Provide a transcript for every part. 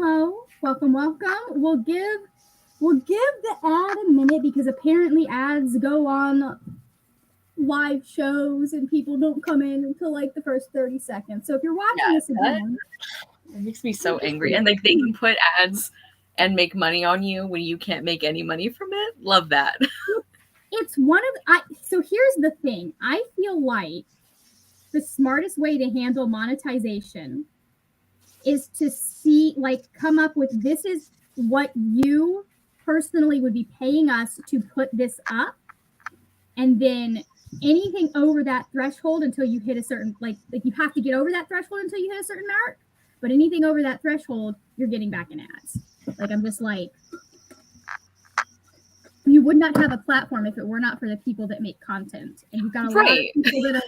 Hello, welcome. We'll give the ad a minute because apparently ads go on live shows and people don't come in until like the first 30 seconds. So if you're watching this again, it makes me so angry. And like they can put ads and make money on you when you can't make any money from it. Love that. It's one of so here's the thing. I feel like the smartest way to handle monetization is to come up with, this is what you personally would be paying us to put this up, and then anything over that threshold until you hit a certain, like you have to get over that threshold until you hit a certain mark, but anything over that threshold you're getting back in ads. Like, I'm just like, you would not have a platform if it were not for the people that make content, and you've got a lot of people that are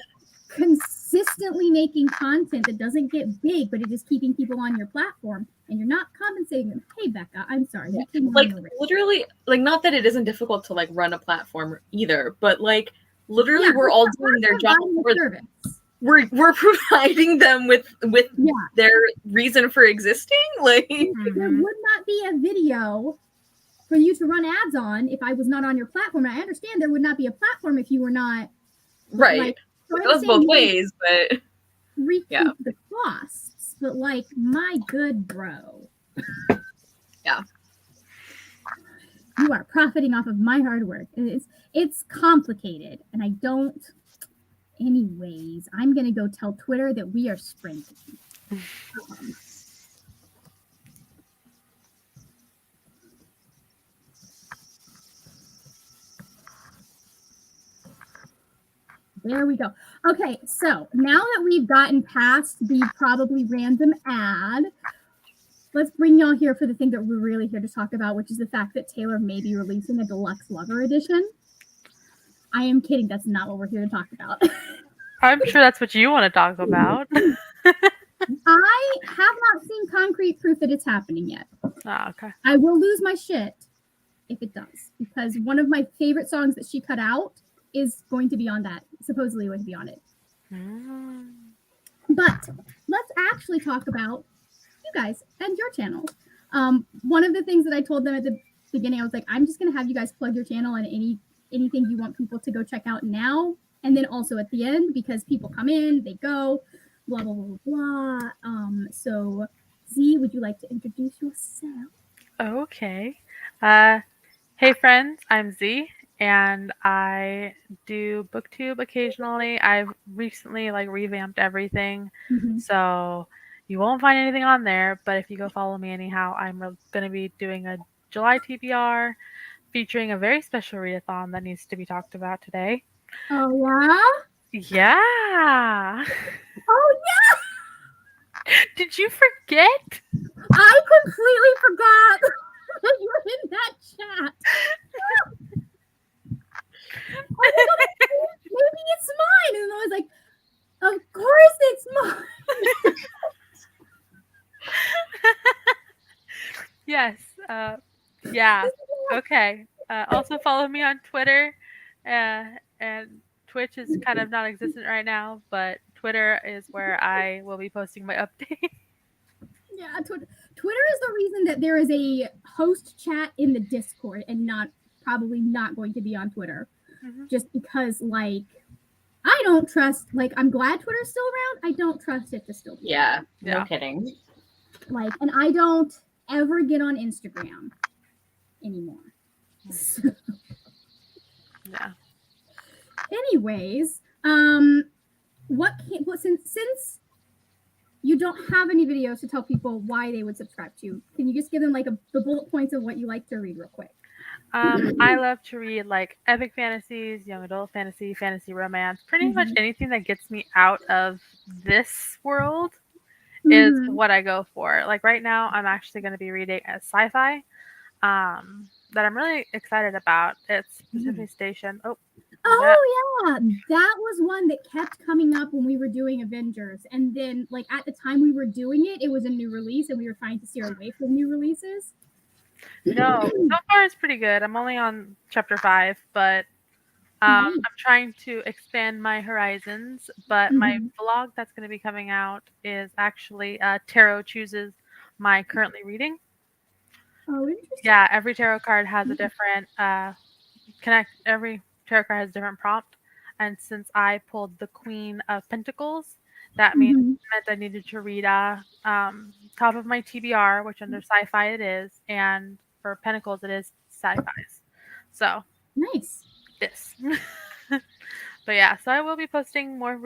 consistently making content that doesn't get big, but it is keeping people on your platform, and you're not compensating them. Hey, Becca, I'm sorry. Yeah. Like, literally, like, not that it isn't difficult to like run a platform either, but like literally we're all doing their job. We're providing them with their reason for existing. Like, there would not be a video for you to run ads on if I was not on your platform. I understand there would not be a platform if you were not. Right. Like, it goes both ways, but recoup the costs. But like, my good bro. Yeah. You are profiting off of my hard work. It's complicated, and I don't. Anyways, I'm gonna go tell Twitter that we are sprinting. There we go. Okay, so now that we've gotten past the probably random ad, let's bring y'all here for the thing that we're really here to talk about, which is the fact that Taylor may be releasing a deluxe lover edition. I am kidding. That's not what we're here to talk about. I'm sure that's what you want to talk about. I have not seen concrete proof that it's happening yet. Oh, okay. I will lose my shit if it does, because one of my favorite songs that she cut out is going to be on that, supposedly going to be on it. But let's actually talk about you guys and your channel. One of the things that I told them at the beginning, I was like, I'm just going to have you guys plug your channel and anything you want people to go check out now, and then also at the end, because people come in, they go, blah, blah, blah, blah. So Z, would you like to introduce yourself? Okay. Hey friends, I'm Z, and I do booktube occasionally. I've recently revamped everything, so you won't find anything on there, but if you go follow me anyhow, I'm going to be doing a July TBR featuring a very special readathon that needs to be talked about today. Oh, yeah? Yeah. Oh, yeah! Did you forget? I completely forgot that you were in that chat. Maybe it's mine. And I was like, of course it's mine. Yes. Yeah. Okay. Also follow me on Twitter. And Twitch is kind of non-existent right now, but Twitter is where I will be posting my update. Yeah, Twitter is the reason that there is a host chat in the Discord and probably not going to be on Twitter. Just because, I don't trust, I'm glad Twitter's still around. I don't trust it to still be around. No kidding. And I don't ever get on Instagram anymore. So. Yeah. Anyways, since you don't have any videos to tell people why they would subscribe to you, can you just give them the bullet points of what you like to read real quick? I love to read epic fantasies, young adult fantasy, fantasy romance, pretty much anything that gets me out of this world is what I go for. Right now, I'm actually going to be reading a sci-fi that I'm really excited about. It's Pacific Station. Oh, yeah. That was one that kept coming up when we were doing Avengers. And then, at the time we were doing it, it was a new release, and we were trying to steer away from new releases. No, so far it's pretty good. I'm only on chapter 5, but I'm trying to expand my horizons. But my vlog that's going to be coming out is actually Tarot chooses my currently reading. Oh, interesting. Yeah, every tarot card has a different every tarot card has a different prompt. And since I pulled the Queen of Pentacles, that meant I needed to read top of my TBR, which under sci-fi it is, and for Pentacles it is sci-fi's. So nice. This. But yeah, so I will be posting more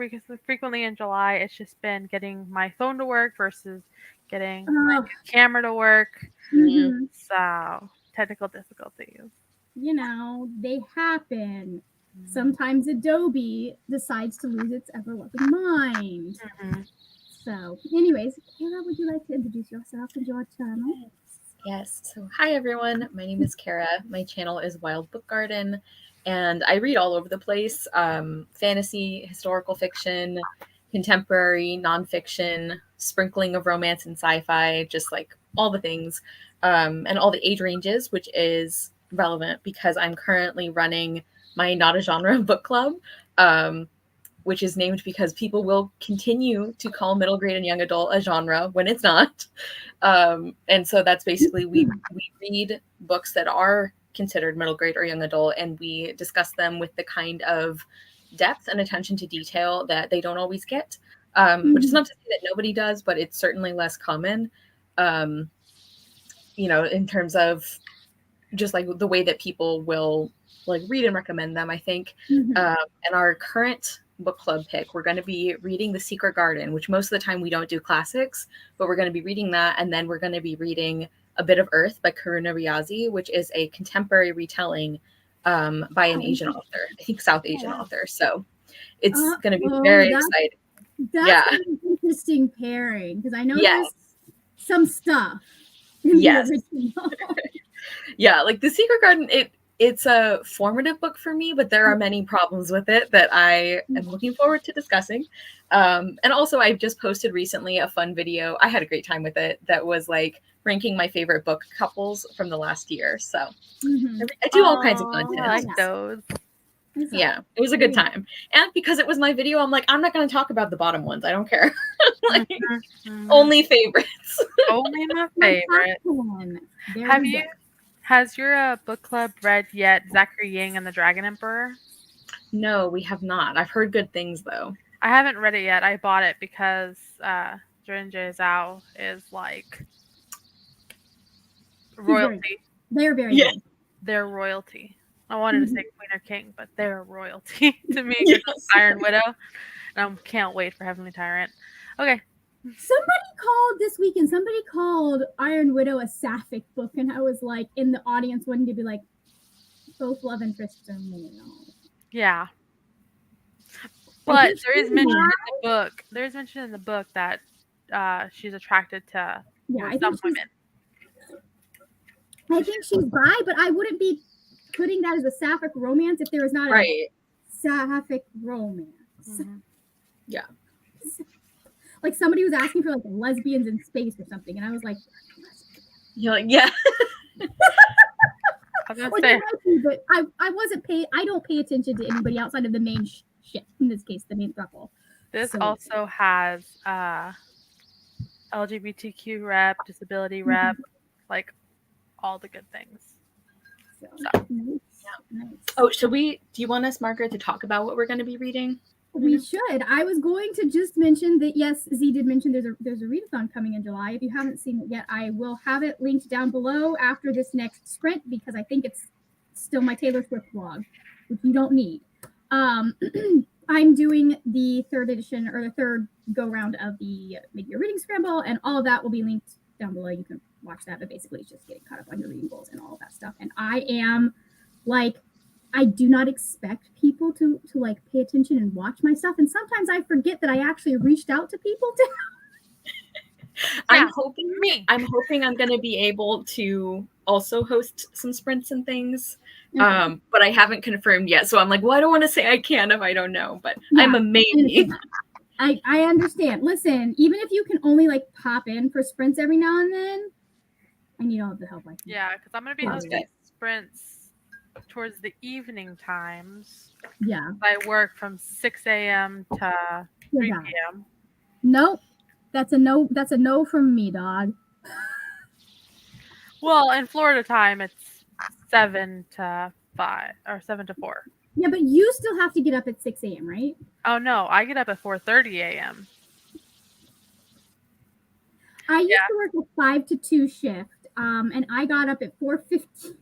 frequently in July. It's just been getting my phone to work versus getting my camera to work. So technical difficulties. You know, they happen. Sometimes Adobe decides to lose its ever-loving mind. So, anyways, Cara, would you like to introduce yourself and your channel? Yes. So, hi everyone. My name is Cara. My channel is Wild Book Garden, and I read all over the place: fantasy, historical fiction, contemporary, nonfiction, sprinkling of romance and sci-fi, just like all the things, and all the age ranges, which is relevant because I'm currently running my Not a Genre book club, which is named because people will continue to call middle grade and young adult a genre when it's not. And so that's basically we read books that are considered middle grade or young adult, and we discuss them with the kind of depth and attention to detail that they don't always get, which is not to say that nobody does, but it's certainly less common, you know, in terms of just like the way that people will like read and recommend them, I think. And our current book club pick, we're going to be reading The Secret Garden, which most of the time we don't do classics, but we're going to be reading that, and then we're going to be reading A Bit of Earth by Karuna Riazi, which is a contemporary retelling by an Asian author, I think South Asian author. So it's going to be very exciting. That's an interesting pairing, because I know there's some stuff in the original. Yeah, like The Secret Garden, it's a formative book for me, but there are many problems with it that I am looking forward to discussing. And also, I've just posted recently a fun video. I had a great time with it. That was like ranking my favorite book couples from the last year. So I do all kinds of content. I like those. Yeah, it was a good time. And because it was my video, I'm like, I'm not going to talk about the bottom ones. I don't care. Like, only favorites. Only my favorite. Has your book club read yet Zachary Yang and the Dragon Emperor? No, we have not. I've heard good things, though. I haven't read it yet. I bought it because Jun Jae Zhao is like royalty. They're very good. They're royalty. I wanted to say Queen or King, but they're royalty to me. Yes. Iron Widow. And I can't wait for Heavenly Tyrant. Okay. Somebody called Iron Widow a sapphic book, and I was like in the audience wanting to be like, both love and interest are male. Yeah. But there is mention in the book. There is mention in the book that she's attracted to some women. I think she's bi, but I wouldn't be putting that as a sapphic romance if there was not a sapphic romance. Yeah. Like somebody was asking for like lesbians in space or something, and I was like, "You're like, yeah." But I wasn't paying. I don't pay attention to anybody outside of the main shit. In this case, the main throuple. This also has LGBTQ rep, disability rep, like all the good things. So. Nice. Oh, do you want us, Margaret, to talk about what we're going to be reading? We should. I was going to just mention that, yes, Z did mention there's a readathon coming in July. If you haven't seen it yet, I will have it linked down below after this next sprint, because I think it's still my Taylor Swift blog, which you don't need. I'm doing the third edition, or the third go-round of the Make Your Reading Scramble, and all of that will be linked down below. You can watch that, but basically it's just getting caught up on your reading goals and all of that stuff. And I am like, I do not expect people to like pay attention and watch my stuff, and sometimes I forget that I actually reached out to people to I'm hoping I'm going to be able to also host some sprints and things, but I haven't confirmed yet. So I'm like, well, I don't want to say I can if I don't know, but I'm a maybe. I understand. Listen, even if you can only like pop in for sprints every now and then, I need all of the help I can. Yeah, because I'm going to be hosting sprints towards the evening times. Yeah. I work from 6 a.m. to 3 p.m. Nope. That's a no from me, dog. Well, in Florida time, it's 7 to 5 or 7 to 4. Yeah, but you still have to get up at 6 a.m., right? Oh no, I get up at 4:30 a.m. I used to work a 5 to 2 shift, and I got up at 4:50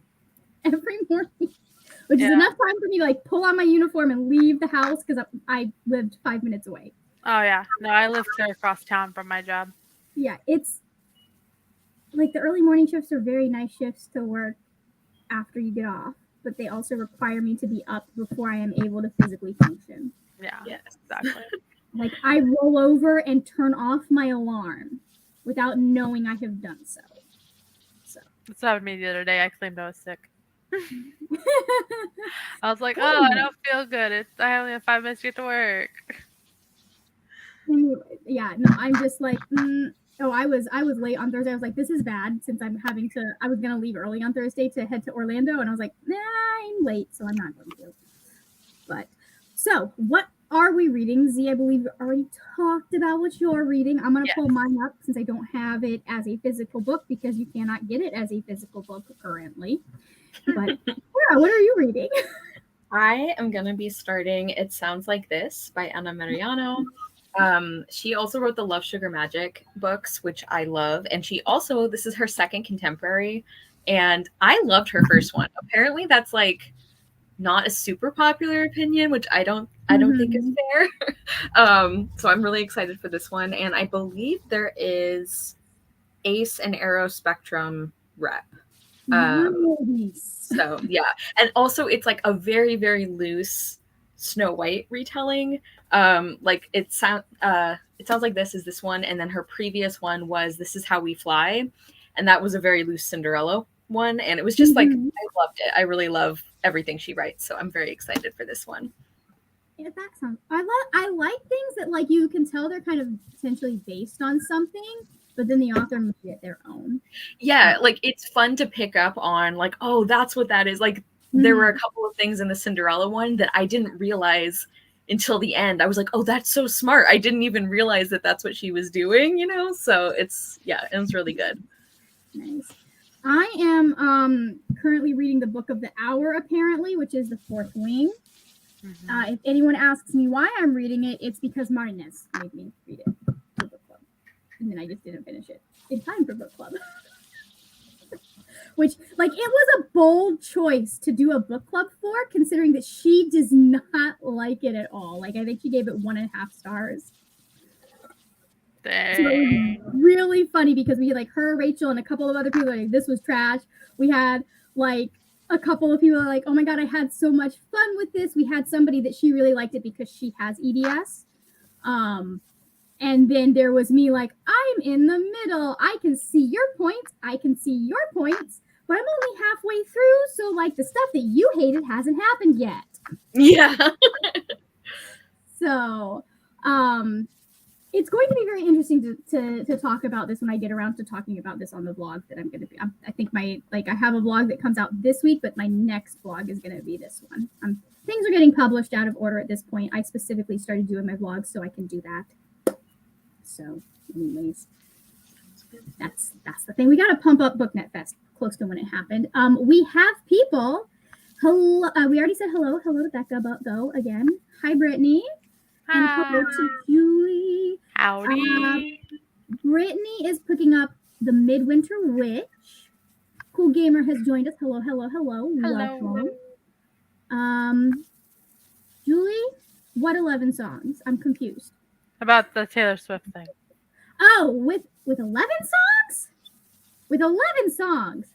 every morning, which is enough time for me to like pull on my uniform and leave the house because I lived 5 minutes away. Oh yeah, no, I live clear across town from my job. Yeah, it's like the early morning shifts are very nice shifts to work after you get off, but they also require me to be up before I am able to physically function. Yeah, Yes. exactly. Like I roll over and turn off my alarm without knowing I have done so. This happened to me the other day. I claimed I was sick. I was like, oh, I don't feel good. I only have 5 minutes to get to work. Anyway, yeah, no, I'm just like, I was late on Thursday. I was like, this is bad since I was gonna leave early on Thursday to head to Orlando, and I was like, nah, I'm late, so I'm not going to. But so what are we reading? Z, I believe you already talked about what you're reading. I'm gonna pull mine up since I don't have it as a physical book because you cannot get it as a physical book currently. But yeah, what are you reading? I am gonna be starting It Sounds Like This by Anna Mariano. She also wrote the Love Sugar Magic books, which I love. And this is her second contemporary. And I loved her first one. Apparently that's like not a super popular opinion, which I don't think is fair. So I'm really excited for this one. And I believe there is Ace and Arrow Spectrum rep. So yeah. And also it's like a very, very loose Snow White retelling. Like it sounds like this is this one, and then her previous one was This Is How We Fly, and that was a very loose Cinderella one, and it was just like I loved it. I really love everything she writes, so I'm very excited for this one. Yeah, that sounds. I like things that like you can tell they're kind of potentially based on something, but then the author made it their own. Yeah, like it's fun to pick up on, like, oh, that's what that is. Like there were a couple of things in the Cinderella one that I didn't realize until the end. I was like, oh, that's so smart. I didn't even realize that that's what she was doing, you know? So it was really good. Nice. I am currently reading the Book of the Hour, apparently, which is The Fourth Wing. If anyone asks me why I'm reading it, it's because Martinez made me read it for book club. And then I just didn't finish it in time for book club. Which, like, it was a bold choice to do a book club for, considering that she does not like it at all. Like, I think she gave it 1.5 stars. Dang. So it was really funny because we had like her, Rachel, and a couple of other people like, this was trash. We had like a couple of people like, oh my God, I had so much fun with this. We had somebody that she really liked it because she has EDS. And then there was me like, I'm in the middle. I can see your points. I can see your points, but I'm only halfway through. So like the stuff that you hated hasn't happened yet. Yeah. So, it's going to be very interesting to talk about this when I get around to talking about this on the blog that I'm going to be. I think I have a blog that comes out this week, but my next blog is going to be this one. Things are getting published out of order at this point. I specifically started doing my blog so I can do that. So, anyways, that's the thing. We got to pump up BookNet Fest close to when it happened. We have people. Hello, we already said hello. Hello to Becca, but go again. Hi, Brittany. And hello to Julie. Howdy. Brittany is picking up The Midwinter Witch. Cool Gamer has joined us. Hello, hello, hello. Welcome. Julie, what 11 songs? I'm confused. About the Taylor Swift thing. Oh, with 11 songs? With 11 songs.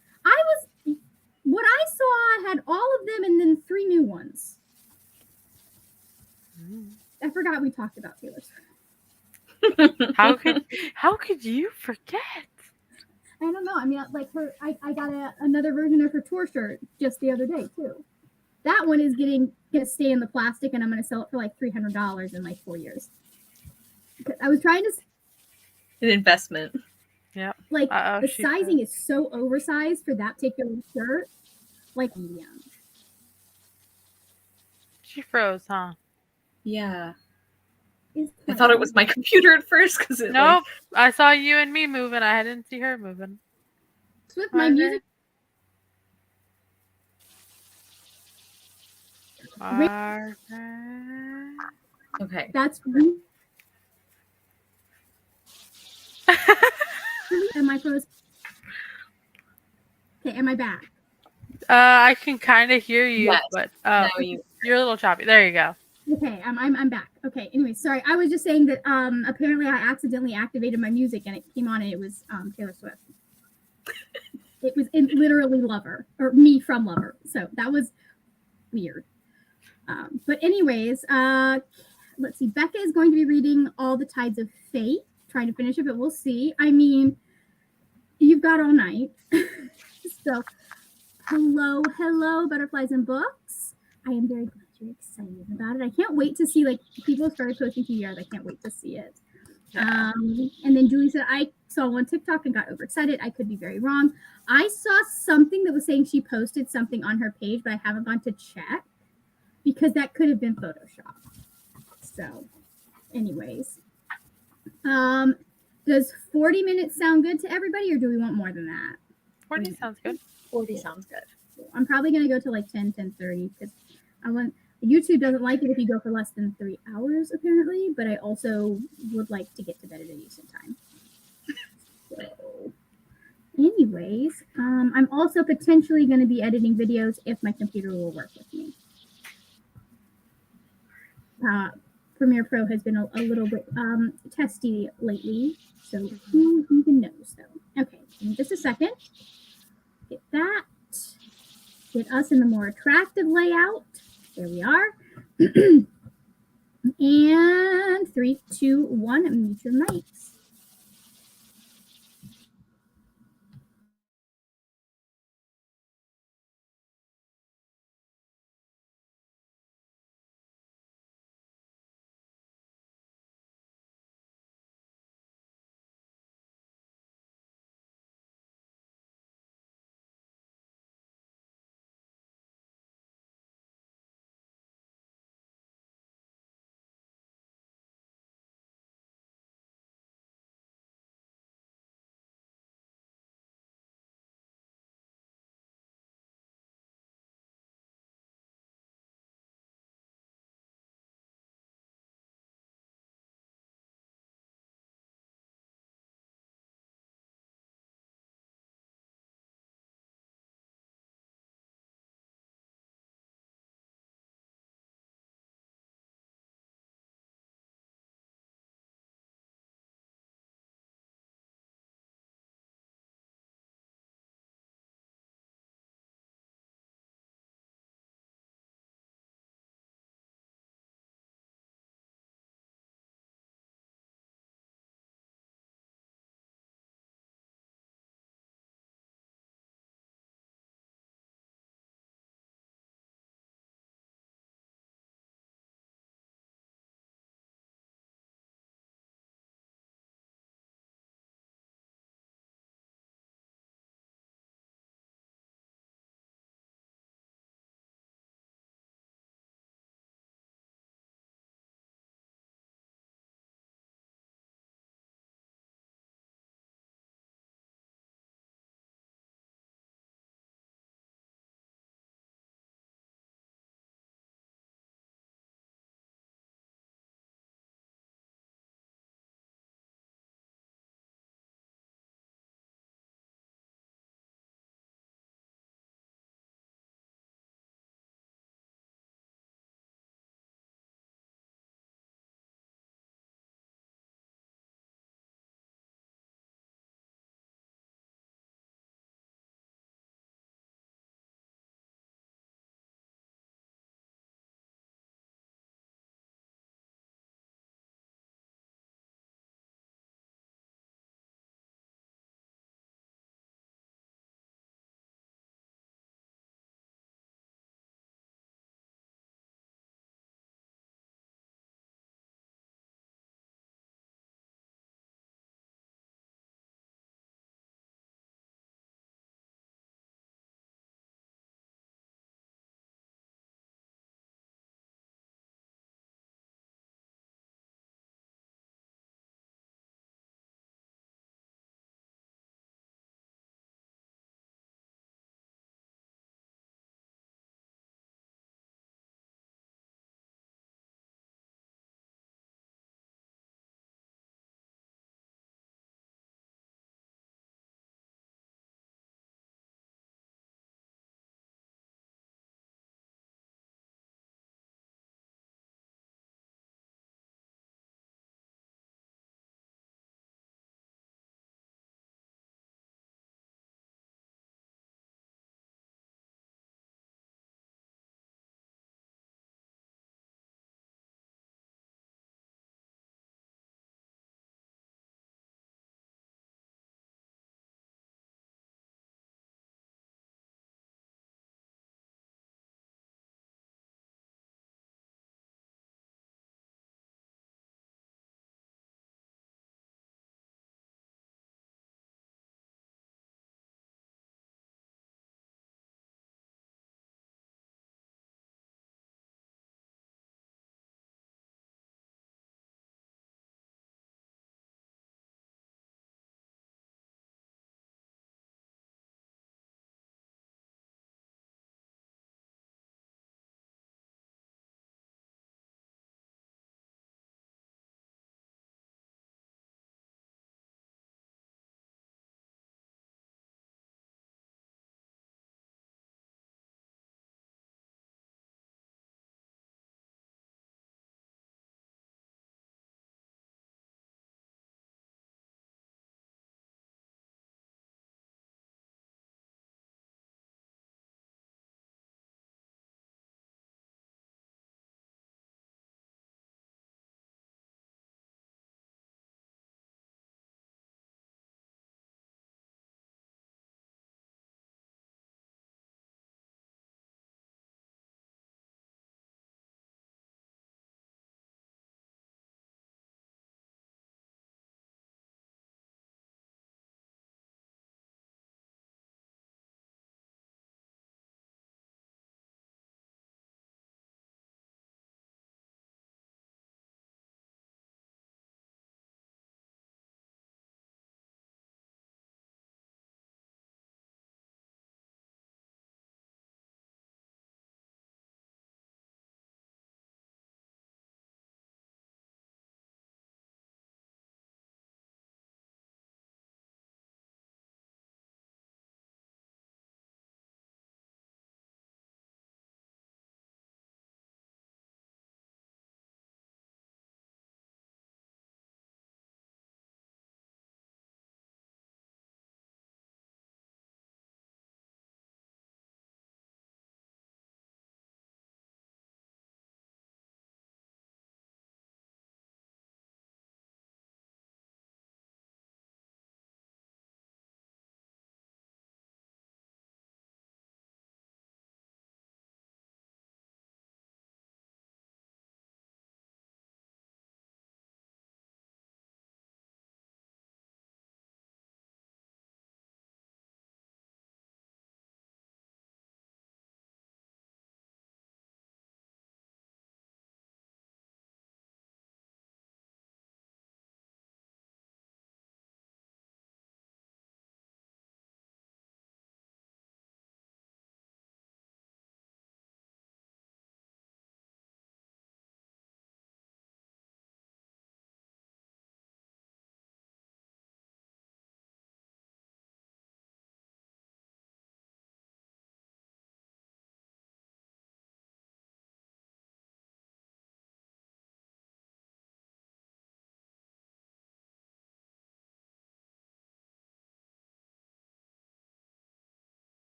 What I saw had all of them and then 3 new ones. I forgot we talked about Taylor Swift. How could you forget? I don't know. I mean, like I got another version of her tour shirt just the other day too. That one is gonna stay in the plastic, and I'm gonna sell it for like $300 in like 4 years. I was trying to an investment. Yeah. Like the sizing is so oversized for that particular shirt. Like, yeah. She froze, huh? Yeah. I thought it was my computer at first because it. Nope, I saw you and me moving. I didn't see her moving. Swift, my music. Okay. That's. Am I frozen? Okay, am I back? I can kind of hear you, yes. but you're a little choppy. There you go. Okay, I'm back. Okay, anyway, sorry. I was just saying that apparently I accidentally activated my music and it came on and it was Taylor Swift. It was literally Lover, or Me from Lover. So that was weird. But anyways, let's see. Becca is going to be reading All the Tides of Fate, trying to finish it, but we'll see. I mean, you've got all night. So, hello, butterflies and books. I am very glad you're excited about it. I can't wait to see, like, people started posting PRs. I can't wait to see it. Yeah. And then Julie said, I saw one TikTok and got overexcited. I could be very wrong. I saw something that was saying she posted something on her page, but I haven't gone to check because that could have been Photoshop. So, anyways. Does 40 minutes sound good to everybody, or do we want more than that? 40 sounds good. 40 sounds good. I'm probably going to go to like 10:30 because I want. YouTube doesn't like it if you go for less than 3 hours, apparently, but I also would like to get to bed at a decent time. So, anyways, I'm also potentially going to be editing videos if my computer will work with me. Premiere Pro has been a little bit testy lately, so who even knows, though. Okay, in just a second. Get that. Get us in the more attractive layout. There we are. And 3, 2, 1, mute your mics.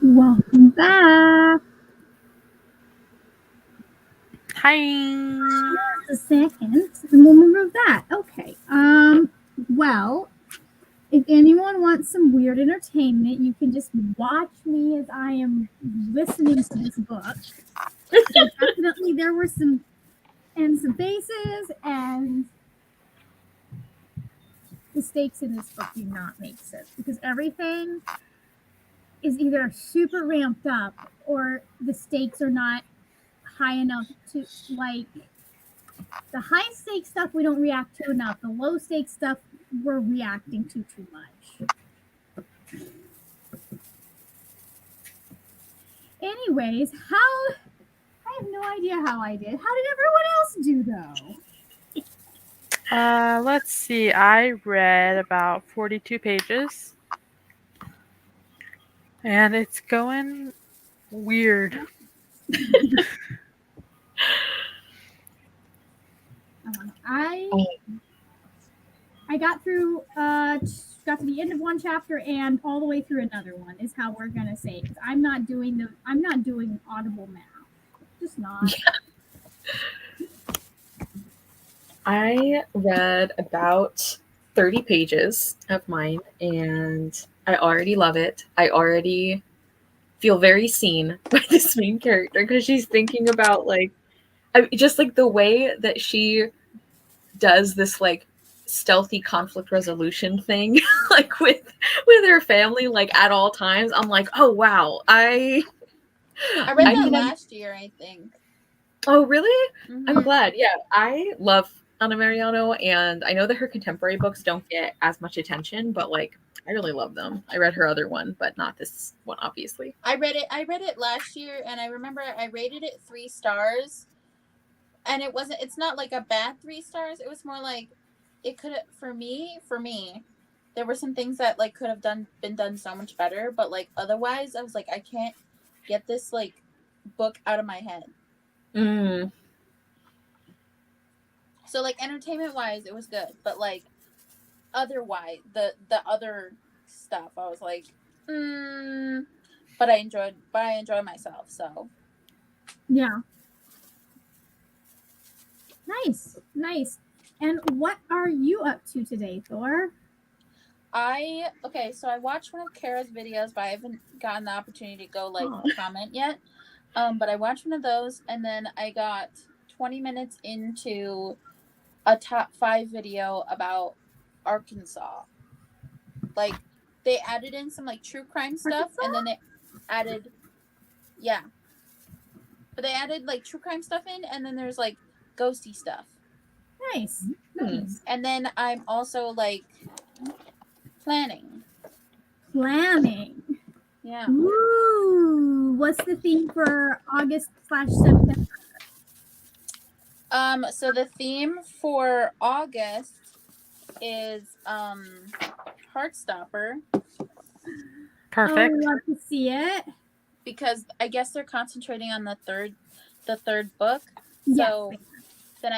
Welcome back. Hi. Just a second, and we'll remove that. Okay. Well, if anyone wants some weird entertainment, you can just watch me as I am listening to this book. So definitely there were some faces, and the stakes in this book do not make sense because everything is either super ramped up or the stakes are not high enough to, like, the high stakes stuff we don't react to enough. The low stakes stuff we're reacting to too much. Anyways, I have no idea how I did. How did everyone else do though? Let's see. I read about 42 pages. And it's going weird. I got through got to the end of one chapter and all the way through another one is how we're gonna say, because I'm not doing audible math. Just not. I read about 30 pages of mine and I already love it. I already feel very seen by this main character because she's thinking about just like the way that she does this like stealthy conflict resolution thing like with her family, like at all times. I'm like, oh wow, I read that last year, I think. Oh really? Mm-hmm. I'm glad. Yeah, I love Anna Mariano, and I know that her contemporary books don't get as much attention, but like I really love them. I read her other one, but not this one, obviously. I read it last year, and I remember I rated it 3 stars. And it's not like a bad 3 stars. It was more like it could have, for me, there were some things that like could have been done so much better, but like otherwise I was like, I can't get this like book out of my head. So like entertainment wise it was good, but like otherwise the other stuff I was like, but I enjoyed myself, so yeah. Nice. And what are you up to today, Thor? So I watched one of Cara's videos, but I haven't gotten the opportunity to go comment yet. But I watched one of those, and then I got 20 minutes into a top 5 video about Arkansas. Like they added in some like true crime stuff, and then they added, but they added like true crime stuff in, and then there's like ghosty stuff. Nice. And then I'm also like planning. Yeah. Ooh, what's the theme for August/September? So the theme for August is Heartstopper. Perfect. Oh, love to see it. Because I guess they're concentrating on the third book. Yes. So then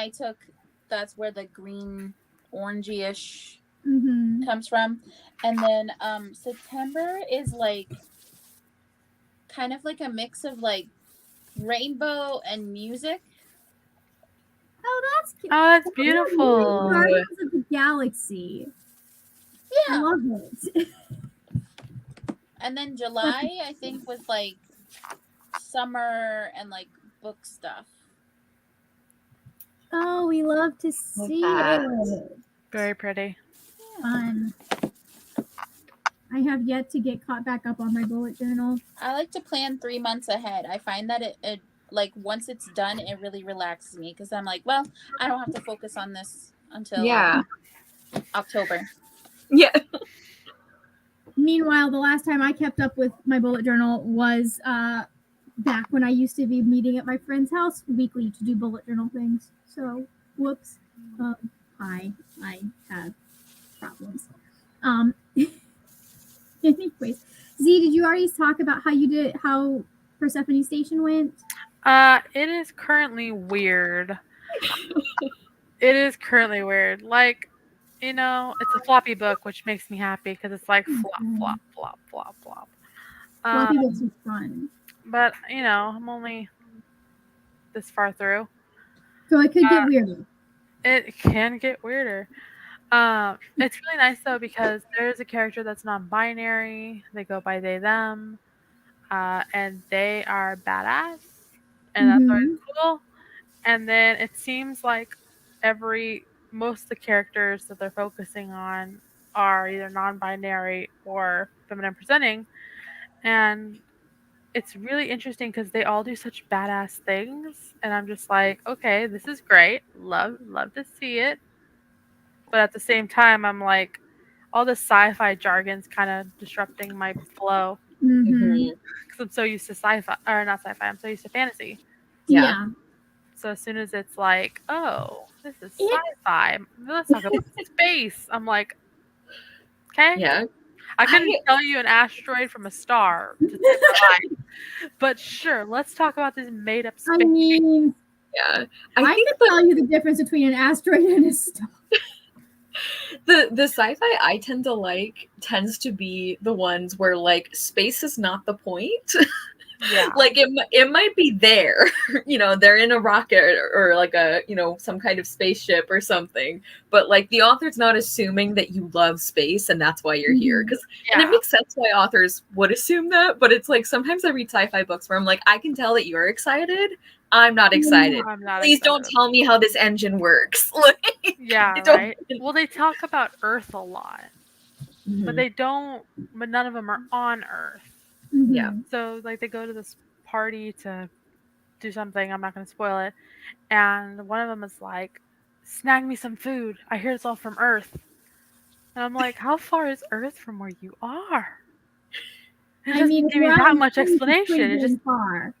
that's where the green orangey-ish comes from. And then September is like kind of like a mix of like rainbow and music. Oh, that's cute. Oh, that's beautiful. Guardians of the Galaxy. Yeah. I love it. And then July, I think, was like summer and like book stuff. Oh, we love to see it. Very pretty. Fun. I have yet to get caught back up on my bullet journal. I like to plan 3 months ahead. I find that it like once it's done, it really relaxes me because I'm like, well, I don't have to focus on this until October. Yeah. Meanwhile, the last time I kept up with my bullet journal was back when I used to be meeting at my friend's house weekly to do bullet journal things. So, whoops. I have problems. Anyways, Z, did you already talk about how Persephone Station went? It is currently weird. It is currently weird. Like, you know, it's a floppy book, which makes me happy because it's like flop, flop, flop, flop, flop. Fluffy books are fun. But, you know, I'm only this far through. So it could get weirder. It can get weirder. It's really nice though because there's a character that's non-binary. They go by they them, and they are badass, and that's always cool. And then it seems like most of the characters that they're focusing on are either non-binary or feminine presenting, and it's really interesting because they all do such badass things, and I'm just like, okay, this is great. Love to see it. But at the same time, I'm like, all the sci-fi jargon's kind of disrupting my flow because I'm so used to sci-fi, or not sci-fi. I'm so used to fantasy. Yeah. So as soon as it's like, oh, this is sci-fi, let's talk about space. I'm like, okay. Yeah. I couldn't tell you an asteroid from a star to save my life, but sure, let's talk about this made-up space. I mean, yeah, I can tell you the difference between an asteroid and a star. The sci-fi I tend to like tends to be the ones where like space is not the point. Yeah. Like it might be there, you know, they're in a rocket or like a, you know, some kind of spaceship or something, but like the author's not assuming that you love space and that's why you're here. And it makes sense why authors would assume that, but it's like sometimes I read sci-fi books where I'm like, I can tell that you're excited. I'm not excited. Please don't tell me how this engine works. Like, yeah, right. Well, they talk about Earth a lot, but but none of them are on Earth. Yeah. So like they go to this party to do something. I'm not going to spoil it. And one of them is like, snag me some food. I hear it's all from Earth. And I'm like, how far is Earth from where you are? It doesn't give me that much explanation. It just far.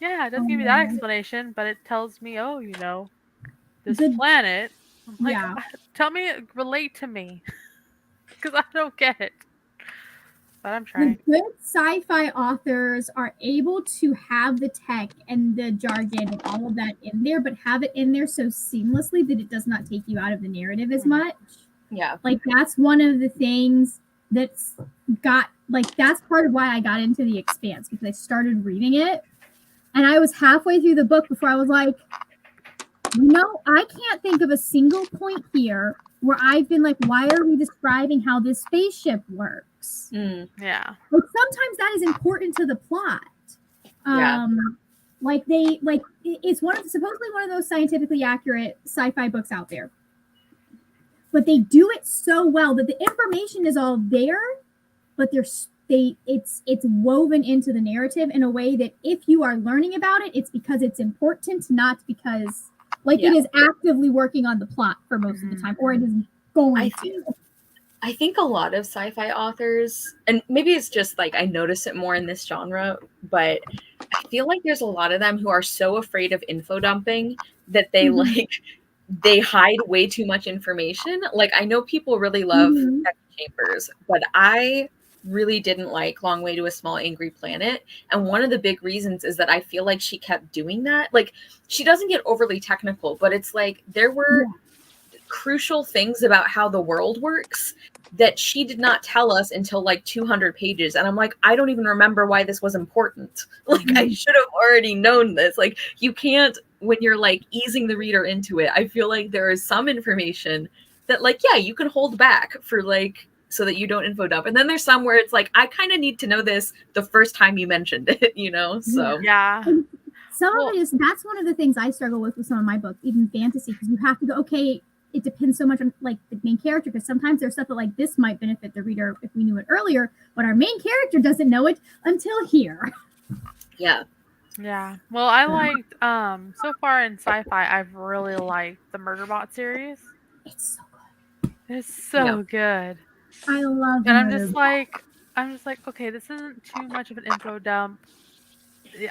Yeah, it doesn't give me that explanation, but it tells me, oh, you know, this planet. I'm like, tell me, relate to me. Because I don't get it. But I'm trying. The good sci-fi authors are able to have the tech and the jargon and all of that in there, but have it in there so seamlessly that it does not take you out of the narrative as much. Yeah. Like that's one of the things that's that's part of why I got into The Expanse, because I started reading it and I was halfway through the book before I was like, no, I can't think of a single point here where I've been like, why are we describing how this spaceship works? Yeah. Like sometimes that is important to the plot. Like it's supposedly one of those scientifically accurate sci-fi books out there. But they do it so well that the information is all there, but it's woven into the narrative in a way that if you are learning about it, it's because it's important, not because it is actively working on the plot for most of the time, or it is going to. I think a lot of sci-fi authors, and maybe it's just like I notice it more in this genre, but I feel like there's a lot of them who are so afraid of info dumping that they they hide way too much information. Like I know people really love Echo Chambers, but I really didn't like Long Way to a Small Angry Planet. And one of the big reasons is that I feel like she kept doing that. Like she doesn't get overly technical, but it's like there were crucial things about how the world works that she did not tell us until like 200 pages. And I'm like, I don't even remember why this was important. Like I should have already known this. Like you can't, when you're like easing the reader into it, I feel like there is some information that like, yeah, you can hold back for like, so that you don't info dump. And then there's some where it's like, I kind of need to know this the first time you mentioned it, you know? So yeah. Some of it is, that's one of the things I struggle with some of my books, even fantasy, because you have to go, okay, it depends so much on like the main character, because sometimes there's stuff that like this might benefit the reader if we knew it earlier, but our main character doesn't know it until here. Yeah. Yeah. Well, I liked so far in sci-fi, I've really liked the Murderbot series. It's so good. It's so good. I love it. And I'm just like, okay, this isn't too much of an info dump.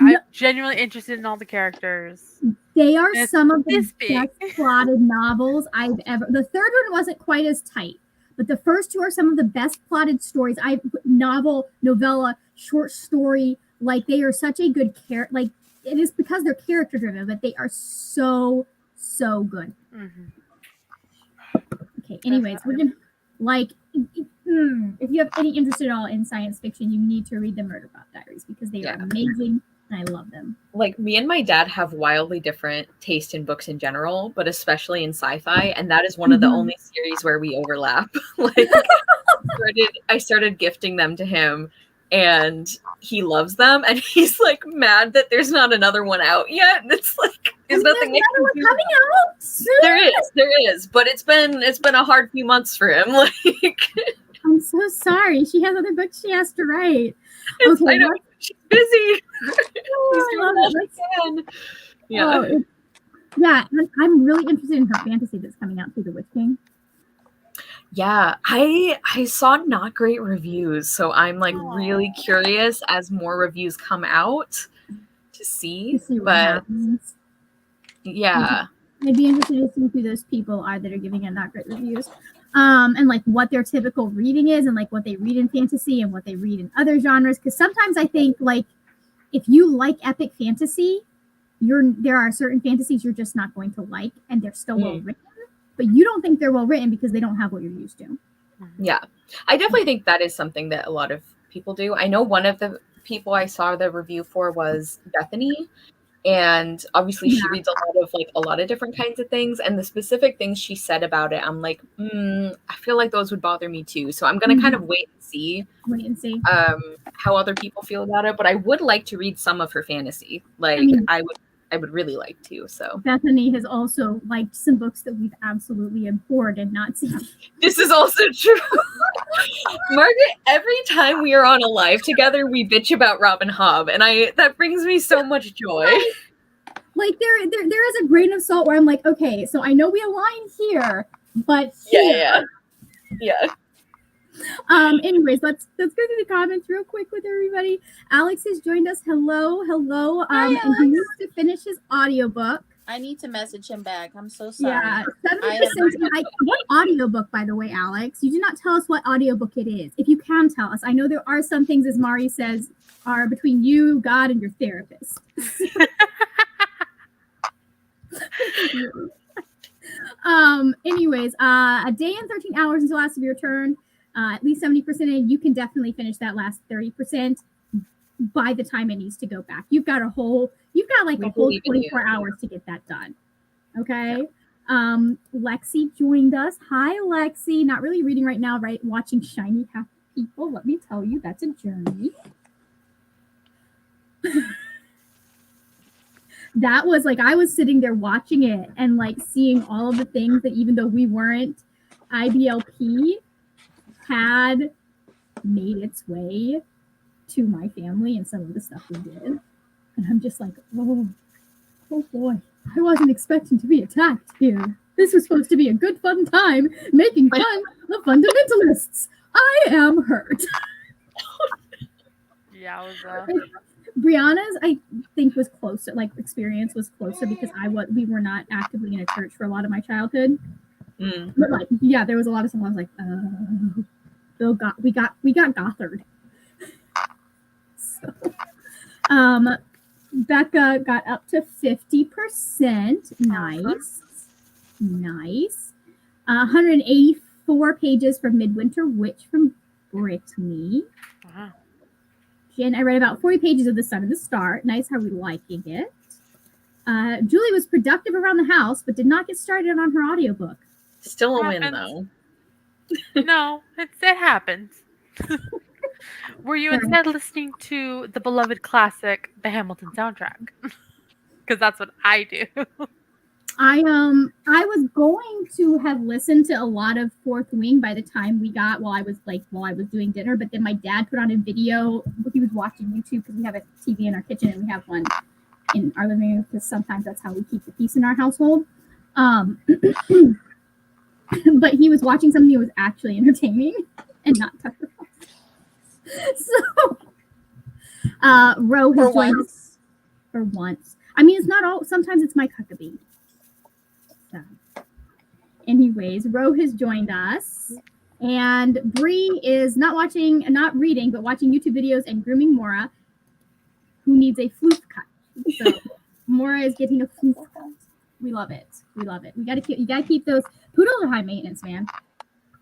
I'm genuinely interested in all the characters. They are some of the best plotted novels I've ever. The third one wasn't quite as tight, but the first two are some of the best plotted stories. Novella, short story. Like they are such a good character. Like it is because they're character driven, but they are so good. Okay. Anyways, we're gonna If you have any interest at all in science fiction, you need to read the Murderbot Diaries because they are amazing and I love them. Like, me and my dad have wildly different taste in books in general, but especially in sci-fi, and that is one of the only series where we overlap. Like, I started gifting them to him, and he loves them, and he's like mad that there's not another one out yet. And it's like there's nothing coming out soon. There is, but it's been a hard few months for him. Like, I'm so sorry. She has other books she has to write. Okay, I know. She's busy. He's doing all she can. Yeah. Yeah, I'm really interested in her fantasy that's coming out through The Witch King. Yeah, I saw not great reviews, so I'm like really curious as more reviews come out to see what happens. Yeah. I'd be interested to see who those people are that are giving it not great reviews. And like what their typical reading is and like what they read in fantasy and what they read in other genres. Because sometimes I think like if you like epic fantasy, there are certain fantasies you're just not going to like and they're still well written, but you don't think they're well written because they don't have what you're used to. Yeah, I definitely think that is something that a lot of people do. I know one of the people I saw the review for was Bethany. And obviously she reads a lot of different kinds of things. And the specific things she said about it, I'm like, I feel like those would bother me too. So I'm going to kind of wait and see how other people feel about it. But I would like to read some of her fantasy. Like I would really like to. So Bethany has also liked some books that we've absolutely abhorred and not seen. This is also true. Margaret, every time we are on a live together, we bitch about Robin Hobb, and that brings me so much joy. Like there is a grain of salt where I'm like, okay, so I know we align here, but yeah. Anyways, let's go through the comments real quick with everybody. Alex has joined us. Hello. Hi, and he needs to finish his audiobook. I need to message him back. I'm so sorry. Yeah, 70%. What audiobook, by the way, Alex? You did not tell us what audiobook it is. If you can tell us. I know there are some things, as Mari says, are between you, God, and your therapist. Anyways, a day and 13 hours until last of your turn. At least 70% in. You can definitely finish that last 30% by the time it needs to go back. You've got a whole 24 hours to get that done. Okay. Lexi joined us. Hi, Lexi. Not really reading right now, right? Watching Shiny Happy People. Let me tell you, that's a journey. That was like, I was sitting there watching it and like seeing all of the things that even though we weren't IBLP had made its way to my family and some of the stuff we did. And I'm just like, oh boy, I wasn't expecting to be attacked here. This was supposed to be a good fun time making fun of fundamentalists. I am hurt. Yeah, it was Brianna's, I think, was closer, like experience was closer because we were not actively in a church for a lot of my childhood. But like, yeah, there was a lot of stuff I was like, we got gothered. So, Becca got up to 50%. Nice. 184 pages from Midwinter Witch from Brittany. Wow. Jen, I read about 40 pages of The Sun and the Star. Nice, how we liking it. Julie was productive around the house, but did not get started on her audiobook. Still a win, though. No, it happens. Were you instead listening to the beloved classic, the Hamilton soundtrack? Because that's what I do. I was going to have listened to a lot of Fourth Wing by the time we got while I was doing dinner, but then my dad put on a video. He was watching YouTube because we have a TV in our kitchen and we have one in our living room because sometimes that's how we keep the peace in our household. But he was watching something that was actually entertaining and not Tucker. So Ro has joined us for once. I mean, it's not all. Sometimes it's Mike Huckabee. So, anyways, Ro has joined us, and Bree is not reading, but watching YouTube videos and grooming Mora, who needs a floof cut. So Mora is getting a floof cut. We love it. We gotta keep those poodles are high maintenance, man.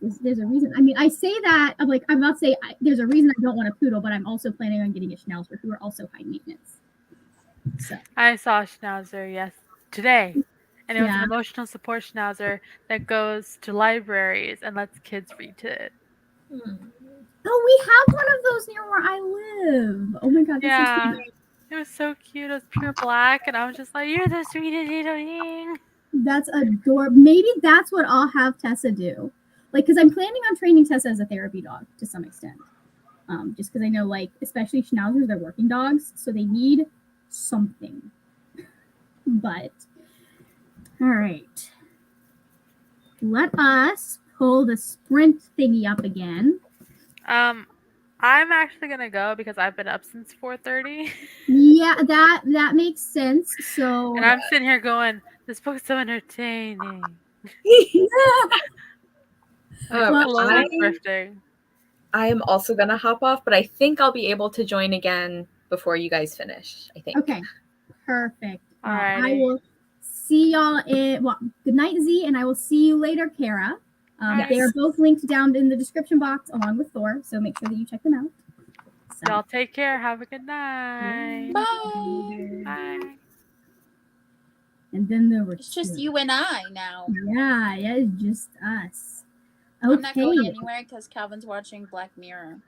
There's a reason. I mean, I say that I'm like, I'm not saying there's a reason I don't want a poodle, but I'm also planning on getting a Schnauzer who are also high maintenance. So I saw a Schnauzer today, and it was an emotional support Schnauzer that goes to libraries and lets kids read to it. Oh, we have one of those near where I live. Oh my god, that's so cute. It was so cute. It was pure black, and I was just like, "You're the sweetest little thing." That's adorable. Maybe that's what I'll have Tessa do. Like, because I'm planning on training Tessa as a therapy dog to some extent. Just because I know, like, especially Schnauzers, they're working dogs, so they need something. But, all right. Let us pull the sprint thingy up again. I'm actually gonna go because I've been up since 4:30. Yeah, that makes sense. So, and I'm sitting here going, "This book's so entertaining." I am also gonna hop off, but I think I'll be able to join again before you guys finish. I think. Okay, perfect. Alrighty. I will see y'all in. Well, good night, Z, and I will see you later, Cara. They are both linked down in the description box along with Thor, so make sure that you check them out. So. Y'all take care. Have a good night. Bye. Bye. And then there were It's just you and I now. Yeah, it's just us. Okay. I'm not going anywhere because Calvin's watching Black Mirror.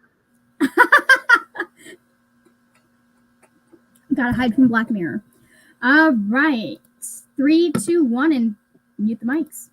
Gotta hide from Black Mirror. All right. 3, 2, 1, and mute the mics.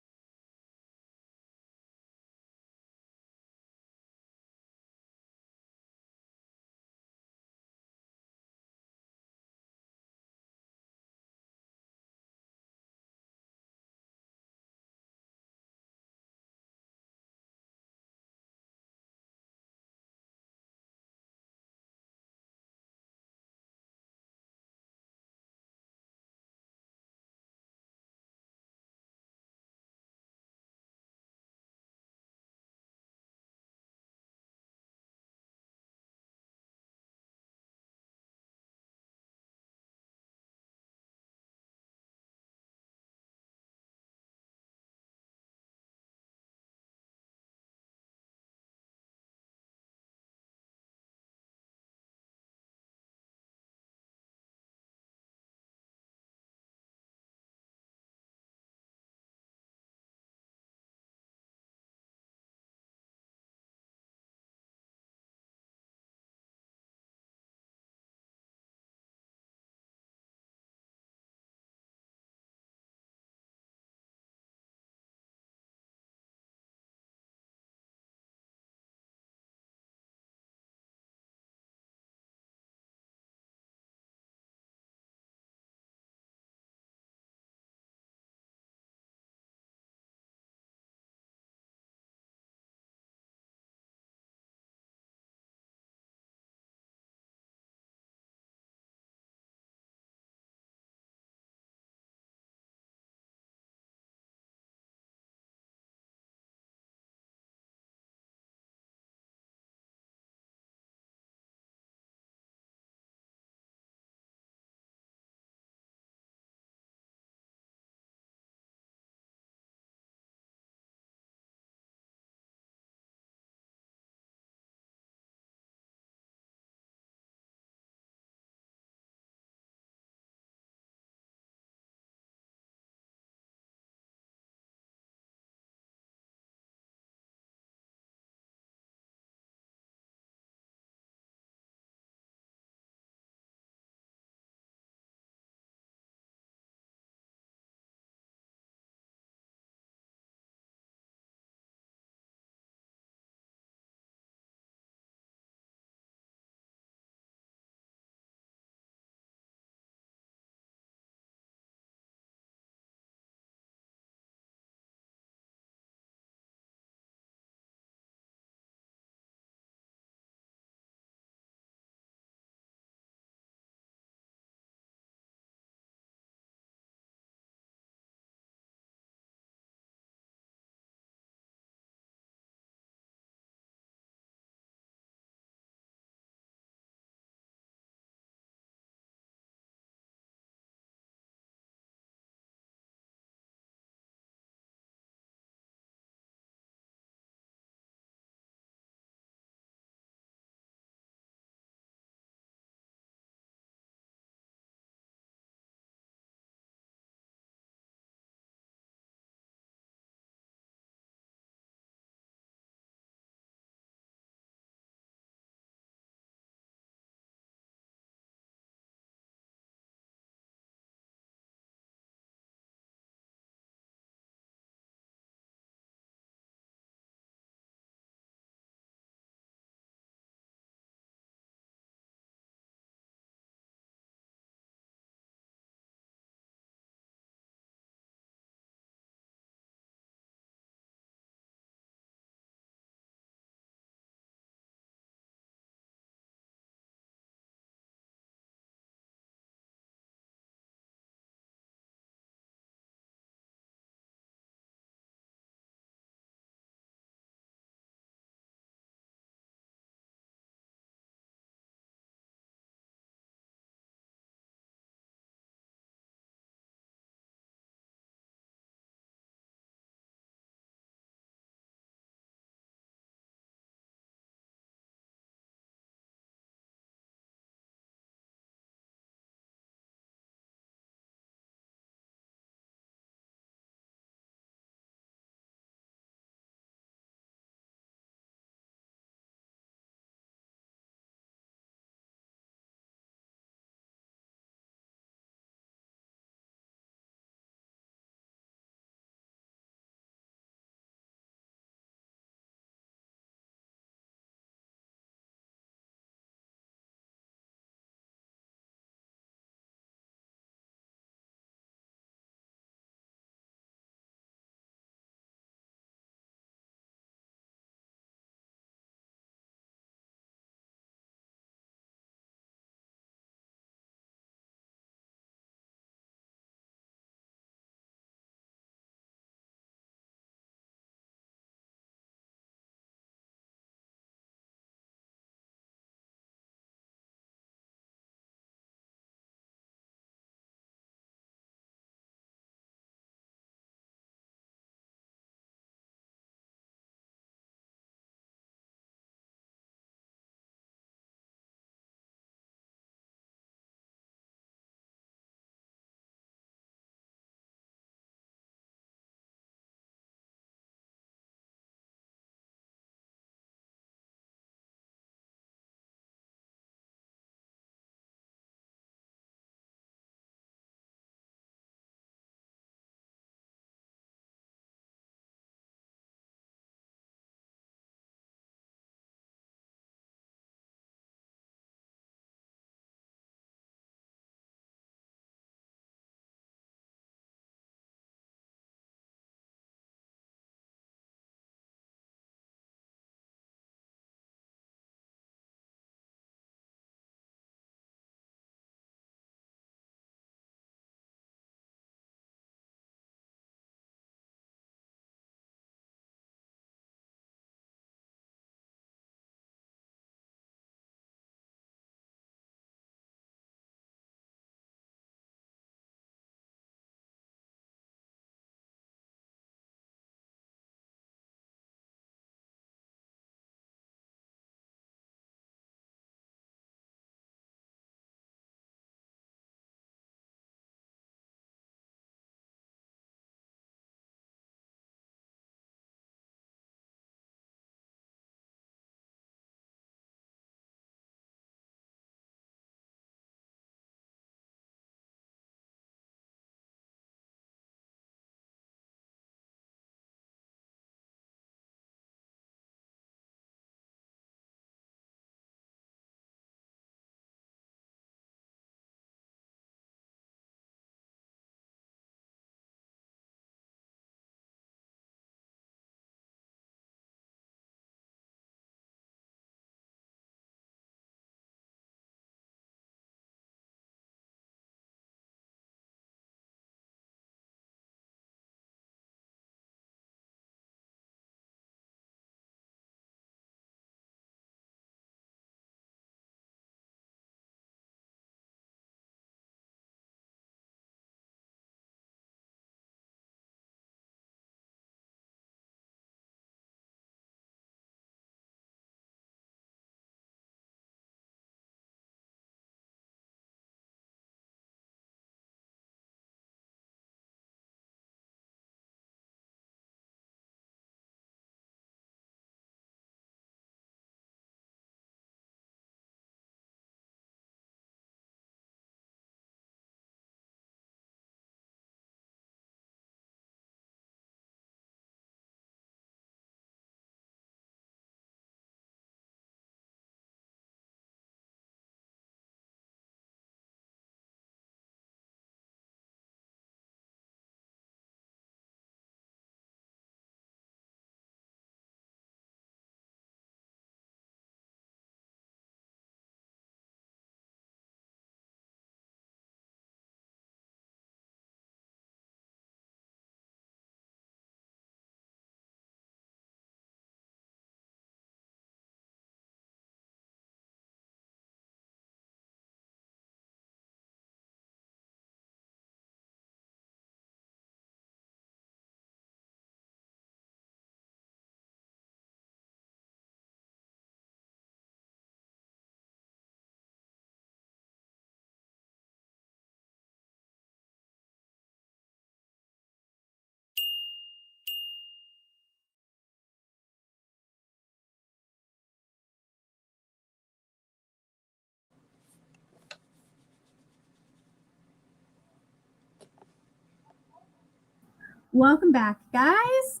Welcome back, guys.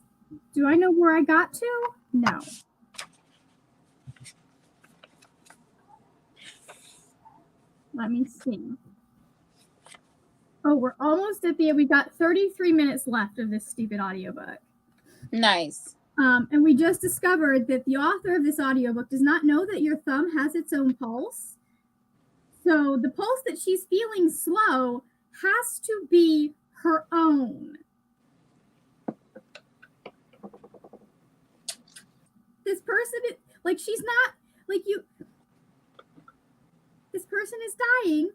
Do I know where I got to? No. Let me see. Oh, we're almost at the end. We've got 33 minutes left of this stupid audiobook. Nice. And we just discovered that the author of this audiobook does not know that your thumb has its own pulse. So the pulse that she's feeling slow has to be her own. This person is like, she's not like you. This person is dying,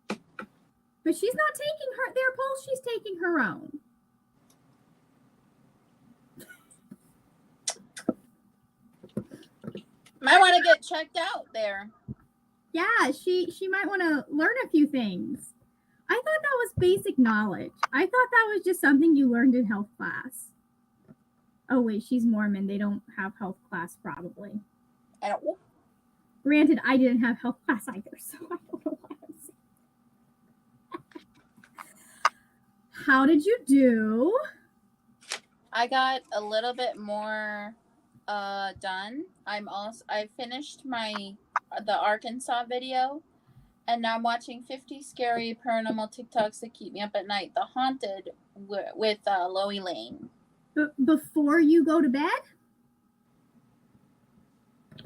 but she's not taking their pulse. She's taking her own. Might want to get checked out there. Yeah, she might want to learn a few things. I thought that was basic knowledge. I thought that was just something you learned in health class. Oh wait, she's Mormon. They don't have health class probably. I don't know. Granted, I didn't have health class either, so I don't know what I'm saying. How did you do? I got a little bit more done. I finished the Arkansas video, and now I'm watching 50 scary paranormal TikToks that keep me up at night. The Haunted with Loie Lane. Before you go to bed?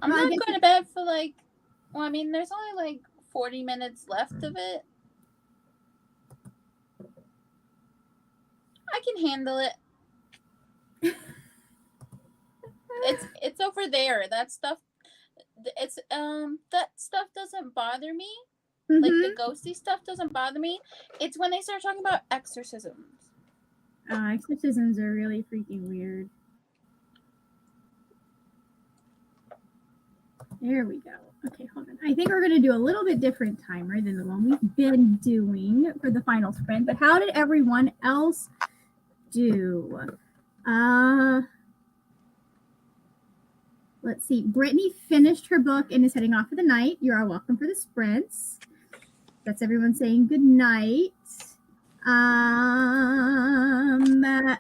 I'm not going to bed for there's only 40 minutes left of it. I can handle it. It's over there. That stuff doesn't bother me. Mm-hmm. Like the ghosty stuff doesn't bother me. It's when they start talking about exorcisms. Exorcisms are really freaking weird. There we go. Okay, hold on. I think we're going to do a little bit different timer than the one we've been doing for the final sprint. But how did everyone else do? Let's see. Brittany finished her book and is heading off for the night. You are welcome for the sprints. That's everyone saying good night.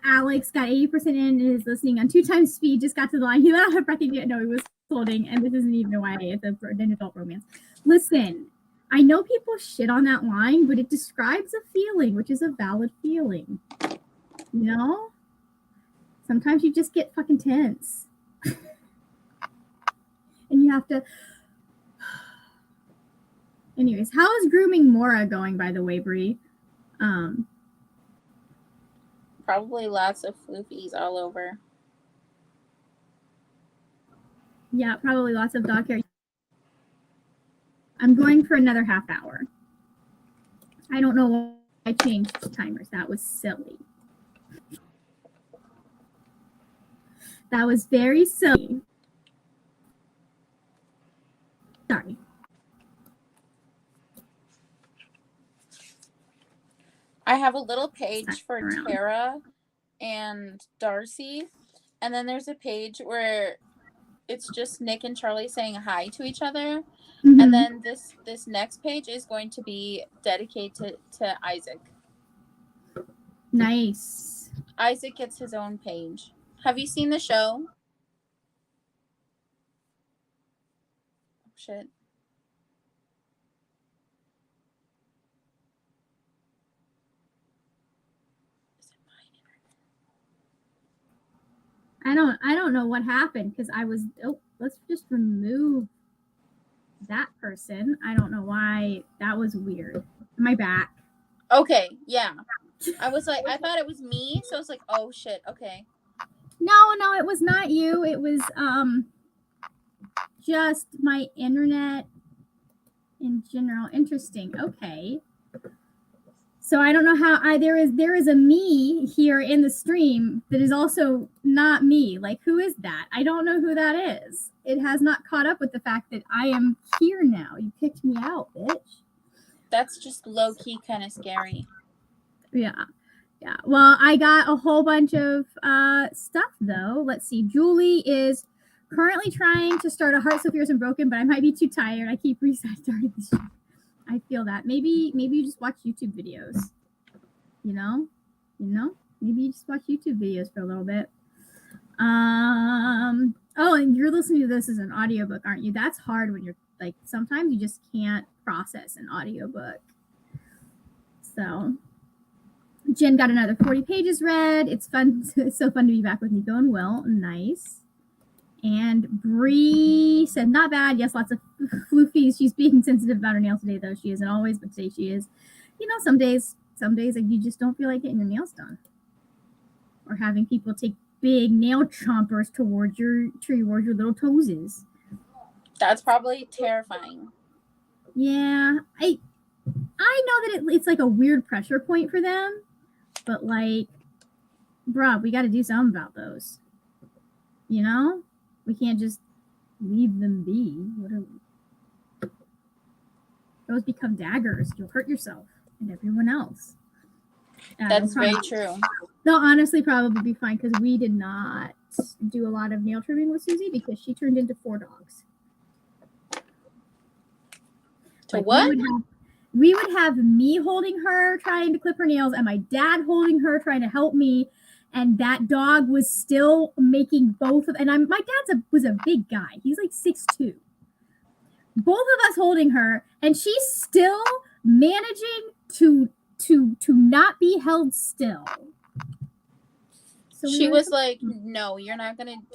Alex got 80% in and is listening on 2 times speed. Just got to the line. He let out a breath. He didn't know he was holding, and this isn't even a YA. It's an adult romance. Listen, I know people shit on that line, but it describes a feeling, which is a valid feeling. You know? Sometimes you just get fucking tense. And you have to... Anyways, how is grooming Mora going, by the way, Brie? Probably lots of floofies all over. Yeah, probably lots of dog hair. I'm going for another half hour. I don't know why I changed timers. That was silly. That was very silly. Sorry. I have a little page for Cara and Darcy, and then there's a page where it's just Nick and Charlie saying hi to each other. Mm-hmm. And then this next page is going to be dedicated to Isaac. Nice. Isaac gets his own page. Have you seen the show? Oh, shit. I don't know what happened because I was let's just remove that person. I don't know why that was weird. Am I back? Okay, yeah. I was like, I thought it was me, so I was like, oh shit, okay. No, it was not you. It was just my internet in general. Interesting. Okay. So I don't know how there is a me here in the stream that is also not me. Like, who is that? I don't know who that is. It has not caught up with the fact that I am here now. You kicked me out, bitch. That's just low-key kind of scary. Yeah. Well, I got a whole bunch of stuff, though. Let's see. Julie is currently trying to start a Heart So Fierce and Broken, but I might be too tired. I keep restarting the show. I feel that. Maybe you just watch YouTube videos. You know? Maybe you just watch YouTube videos for a little bit. Oh, and you're listening to this as an audiobook, aren't you? That's hard when you're like, sometimes you just can't process an audiobook. So Jen got another 40 pages read. It's fun. It's so fun to be back with Nico and Will. Nice. And Bree said, not bad. Yes, lots of floofies. She's being sensitive about her nails today, though. She isn't always, but today she is. You know, some days like, you just don't feel like getting your nails done. Or having people take big nail chompers towards your little toesies. That's probably terrifying. Yeah, I know that it's like a weird pressure point for them, but like, bruh, we got to do something about those. You know, we can't just leave them be. Those become daggers. You'll hurt yourself and everyone else. That's very true. They'll honestly probably be fine because we did not do a lot of nail trimming with Susie because she turned into 4 dogs. To like, what? We would have me holding her trying to clip her nails and my dad holding her trying to help me, and that dog was still making both of, and my dad was a big guy. He's like 6'2". Both of us holding her, and she's still managing to not be held still. So she was like, "No, you're not doing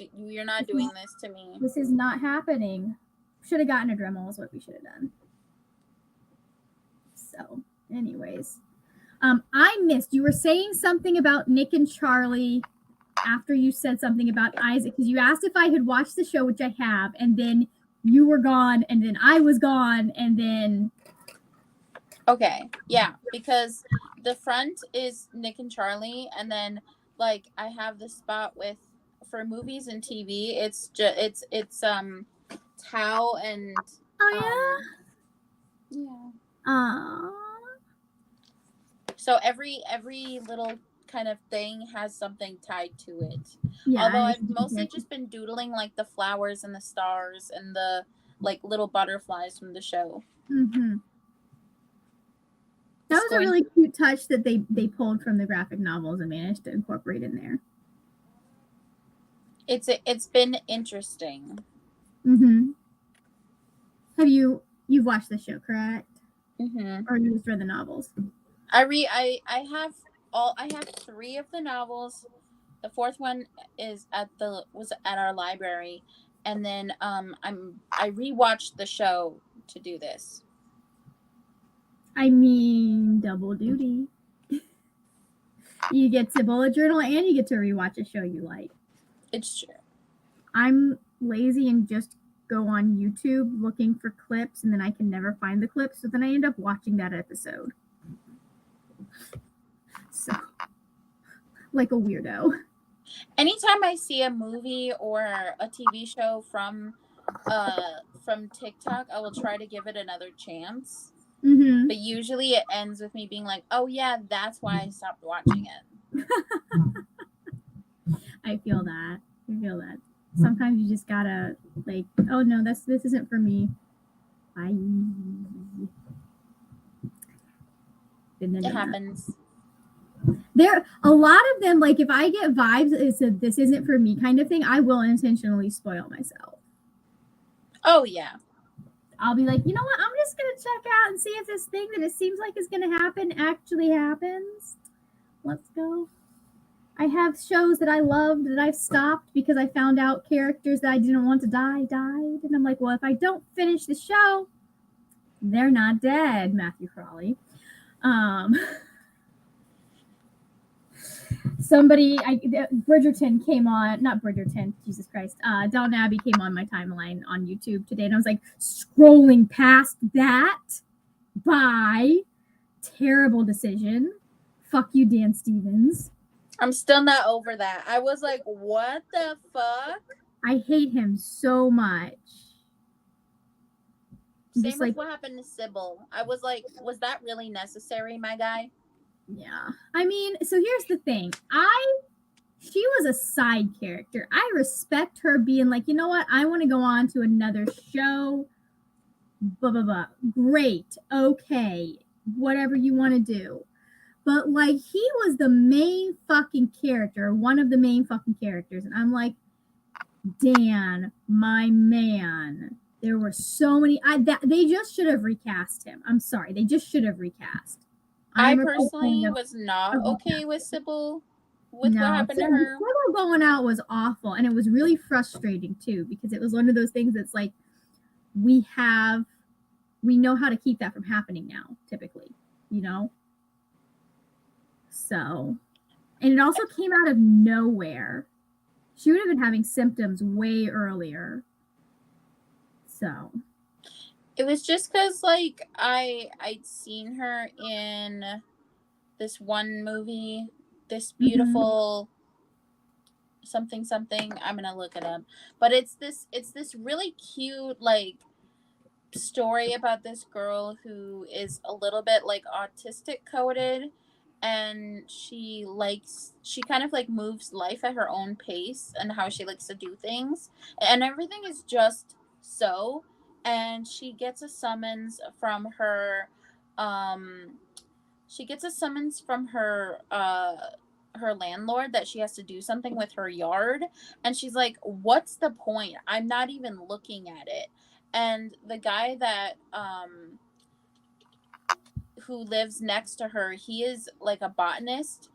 this to me. This is not happening." Should have gotten a Dremel is what we should have done. So, anyways, I missed. You were saying something about Nick and Charlie after you said something about Isaac, because you asked if I had watched the show, which I have, and then you were gone, and then I was gone, and then. Okay, yeah, because the front is Nick and Charlie, and then like I have the spot for movies and TV. It's Tao and. Oh yeah. Yeah. So every little kind of thing has something tied to it. Yeah, although I've mostly just been doodling like the flowers and the stars and the like little butterflies from the show. Mm-hmm. That was a really cute touch that they pulled from the graphic novels and managed to incorporate in there. It's been interesting. Mm-hmm. You've watched the show, correct? Mm-hmm. Or you just read the novels? I have 3 of the novels. The 4th one was at our library, and then I rewatched the show to do this. I mean, double duty. You get to bullet journal and you get to rewatch a show you like. It's true. I'm lazy and just go on YouTube looking for clips, and then I can never find the clips, so then I end up watching that episode. So, like a weirdo. Anytime I see a movie or a TV show from TikTok, I will try to give it another chance. Mm-hmm. But usually it ends with me being like, oh yeah, that's why I stopped watching it. I feel that. Sometimes you just gotta like, oh no, this isn't for me. Bye. It happens. There a lot of them, like if I get vibes it's a this isn't for me kind of thing, I will intentionally spoil myself. Oh yeah. I'll be like, you know what, I'm just gonna check out and see if this thing that it seems like is gonna happen actually happens. Let's go. I have shows that I loved that I've stopped because I found out characters that I didn't want to die died, and I'm like, well, if I don't finish the show, they're not dead. Matthew Crawley. Bridgerton came on, not Bridgerton, Jesus Christ. Downton Abbey came on my timeline on YouTube today, and I was like scrolling past that. Bye. Terrible decision. Fuck you, Dan Stevens. I'm still not over that. I was like, what the fuck? I hate him so much. Same with what happened to Sybil. I was like, was that really necessary, my guy? Yeah. I mean, so here's the thing. She was a side character. I respect her being like, you know what? I want to go on to another show. Blah, blah, blah. Great. Okay. Whatever you want to do. but like he was the main fucking character, one of the main fucking characters, and I'm like, Dan, my man. There were so many. They just should have recast him. I'm sorry, they just should have recast. I personally was not okay with Sybil, with what happened to her. Sybil going out was awful, and it was really frustrating too, because it was one of those things that's like, we know how to keep that from happening now, typically, you know? So, and it also came out of nowhere. She would have been having symptoms way earlier. So it was just because like I'd seen her in this one movie, this beautiful something. I'm gonna look it up. But it's this really cute like story about this girl who is a little bit like autistic coded, and she kind of like moves life at her own pace and how she likes to do things, and everything is just so. And she gets a summons from her her landlord that she has to do something with her yard, and she's like, what's the point? I'm not even looking at it. And the guy that who lives next to her, he is like a botanist.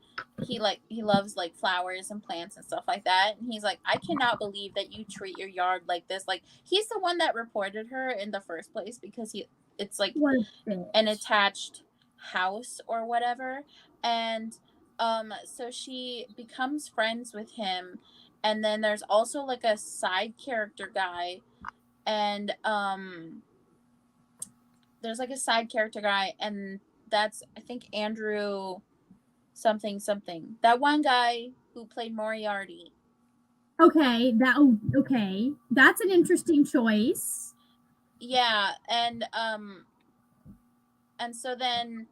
He loves like flowers and plants and stuff like that, and he's like, I cannot believe that you treat your yard like this. Like, he's the one that reported her in the first place, because it's like an attached house or whatever. And so she becomes friends with him, and then there's also like a side character guy, and there's like a side character guy, and that's, I think, Andrew something. That one guy who played Moriarty. Okay, that's an interesting choice. Yeah, and so then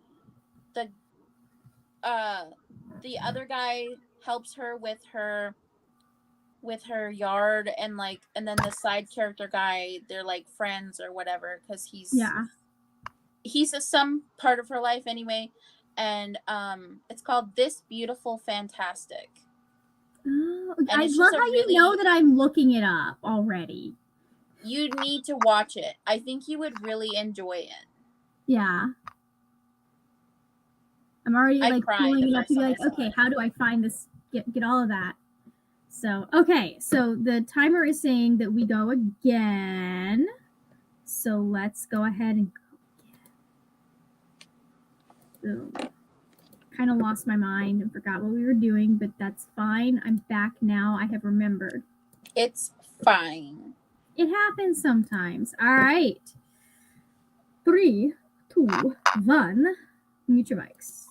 the other guy helps her with her yard, and then the side character guy, they're like friends or whatever, because he's some part of her life anyway. And it's called This Beautiful Fantastic. I love how you know that I'm looking it up already. You need to watch it. I think you would really enjoy it. Yeah. I'm already pulling it up to be like, okay, how do I find this, get all of that? So, okay, so the timer is saying that we go again. So let's go ahead and go again. Boom. Kind of lost my mind and forgot what we were doing, but that's fine. I'm back now. I have remembered. It's fine. It happens sometimes. All right. 3, 2, 1. Mute your mics.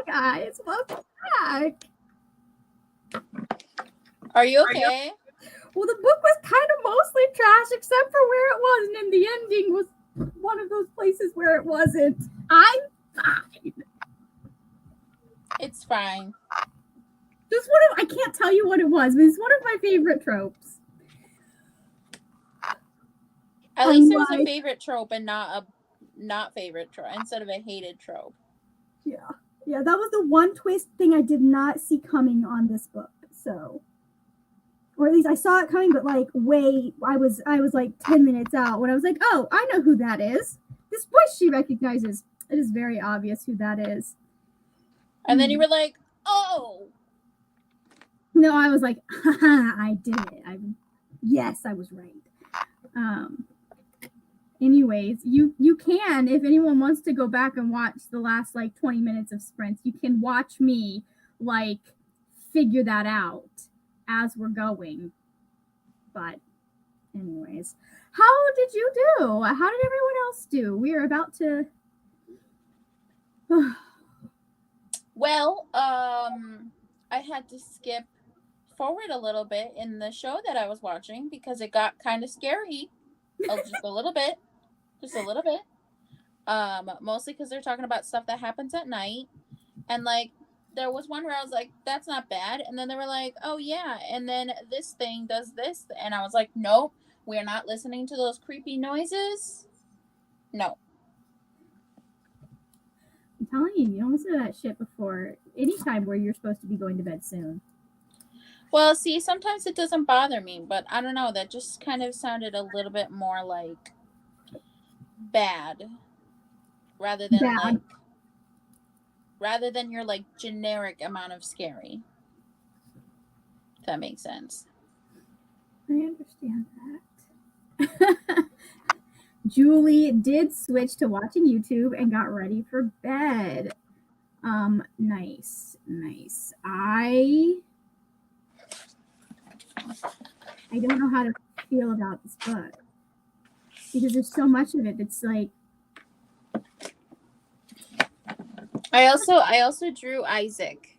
guys. Welcome back. Are you okay? Well, the book was kind of mostly trash, except for where it was, and then the ending was one of those places where it wasn't. I'm fine. It's fine. Just one of, I can't tell you what it was, but it's one of my favorite tropes. At least it was a favorite trope and not a not favorite trope instead of a hated trope. Yeah. Yeah, that was the one twist thing I did not see coming on this book. So, or at least I saw it coming, but like I was like 10 minutes out when I was like, oh, I know who that is. This voice she recognizes. It is very obvious who that is. And then you were like, oh. No, I was like, haha, I did it. Yes, I was right. Anyways, you can, if anyone wants to go back and watch the last like 20 minutes of sprints, you can watch me like figure that out as we're going. But anyways, how did you do? How did everyone else do? We are about to Well, I had to skip forward a little bit in the show that I was watching because it got kind of scary. Just a little bit. Mostly because they're talking about stuff that happens at night. And like there was one where I was like, that's not bad. And then they were like, oh yeah, and then this thing does this. And I was like, nope, we're not listening to those creepy noises. No. I'm telling you, you don't listen to that shit before any time where you're supposed to be going to bed soon. Well, see, sometimes it doesn't bother me, but I don't know, that just kind of sounded a little bit more like bad rather than your like generic amount of scary. If that makes sense. I understand that. Julie did switch to watching YouTube and got ready for bed. Nice. I don't know how to feel about this book because there's so much of it that's like. I also drew Isaac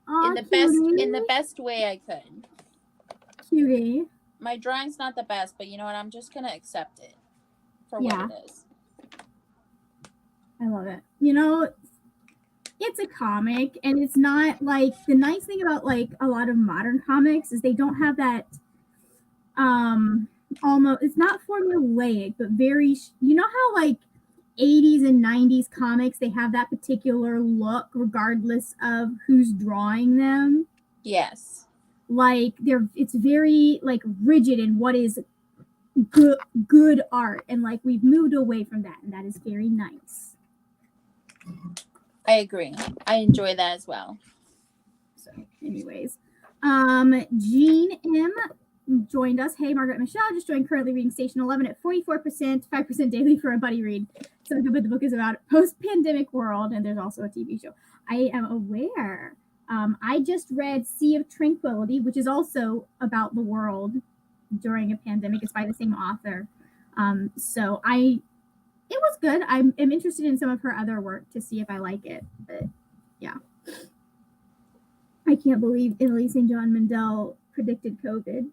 in the best way I could. Cutie. My drawing's not the best, but you know what? I'm just gonna accept it for what it is. I love it. You know, it's a comic, and it's not like the nice thing about like a lot of modern comics is they don't have that. Almost it's not formulaic, but very. You know how like 80s and 90s comics, they have that particular look regardless of who's drawing them. Yes. Like it's very like rigid in what is good art, and like we've moved away from that, and that is very nice. I agree. I enjoy that as well. So anyways, Jean M joined us. Hey, Margaret Michelle just joined, currently reading Station 11 at 44%, 5% daily for a buddy read. So good, but the book is about post-pandemic world, and there's also a TV show. I am aware. I just read Sea of Tranquility, which is also about the world during a pandemic. It's by the same author. So it was good. I'm interested in some of her other work to see if I like it. But yeah. I can't believe Italy St. John Mandel predicted COVID.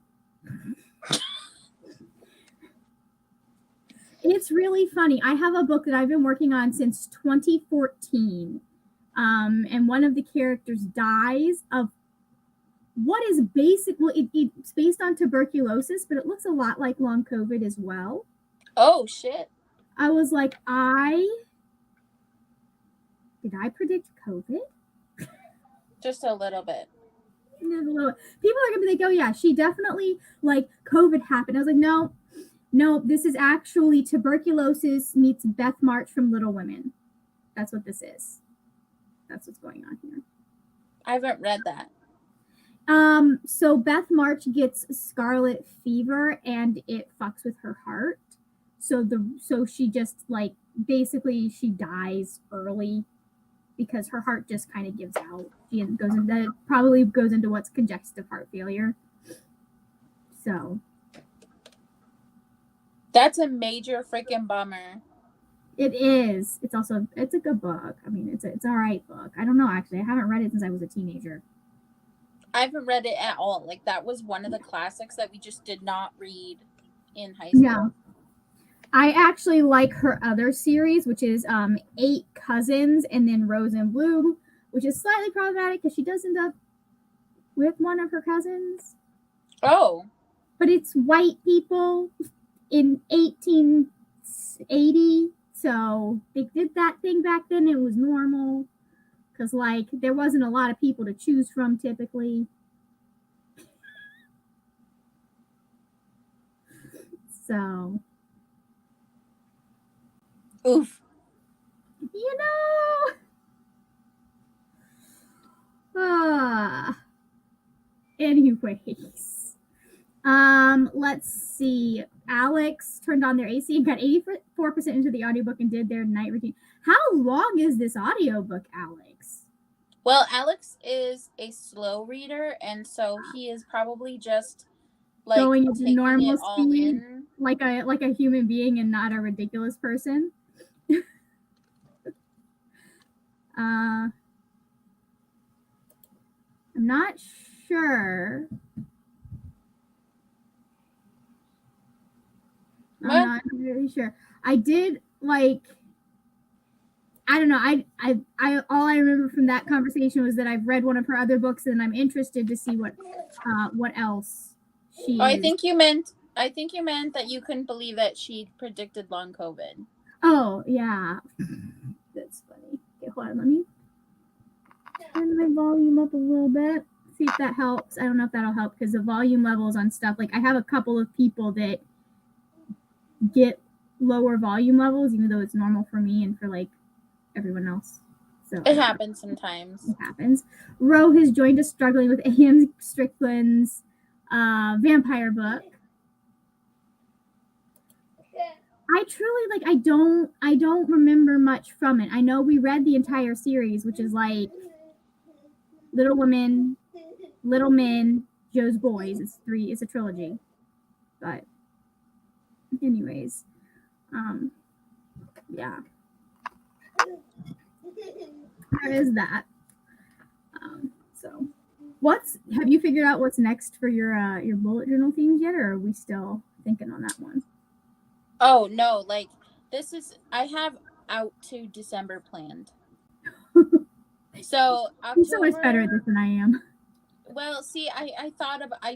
It's really funny. I have a book that I've been working on since 2014. And one of the characters dies of what is it's based on tuberculosis, but it looks a lot like long COVID as well. Oh, shit. I was like, did I predict COVID? Just a little bit. People are gonna be like, oh yeah, she definitely like COVID happened. I was like, no, this is actually tuberculosis meets Beth March from Little Women. That's what this is. That's what's going on here. I haven't read that. So Beth March gets scarlet fever and it fucks with her heart. So she just like basically she dies early because her heart just kind of gives out. She probably goes into what's congestive heart failure. So that's a major freaking bummer. It is. It's a good book. I mean, it's all right book. I don't know, actually. I haven't read it since I was a teenager. I haven't read it at all. Like, that was one of the classics that we just did not read in high school. Yeah. I actually like her other series, which is 8 Cousins and then Rose and Bloom, which is slightly problematic because she does end up with one of her cousins. Oh. But it's white people in 1880, so they did that thing back then. It was normal because, like, there wasn't a lot of people to choose from typically. So, oof. You know. Anyways. Let's see. Alex turned on their AC and got 84% into the audiobook and did their night routine. How long is this audiobook, Alex? Well, Alex is a slow reader, and so he is probably just like going into normal speed, in. like a human being and not a ridiculous person. I'm not sure. I'm not really sure. I did like. I don't know. I all I remember from that conversation was that I've read one of her other books and I'm interested to see what else she. I think you meant that you couldn't believe that she predicted long COVID. Oh yeah, that's funny. Okay, hold on. Let me turn my volume up a little bit. See if that helps. I don't know if that'll help because the volume levels on stuff. Like I have a couple of people that get lower volume levels, even though it's normal for me and for like everyone else. So it happens sometimes. It happens. Ro has joined us struggling with A.M. Strickland's vampire book. I truly I don't remember much from it. I know we read the entire series, which is like Little Women, Little Men, Joe's Boys. It's a trilogy. But anyways, yeah. There is that. So have you figured out what's next for your bullet journal themes yet, or are we still thinking on that one? Oh no, like I have out to December planned. So October, you're so much better at this than I am. Well, see, I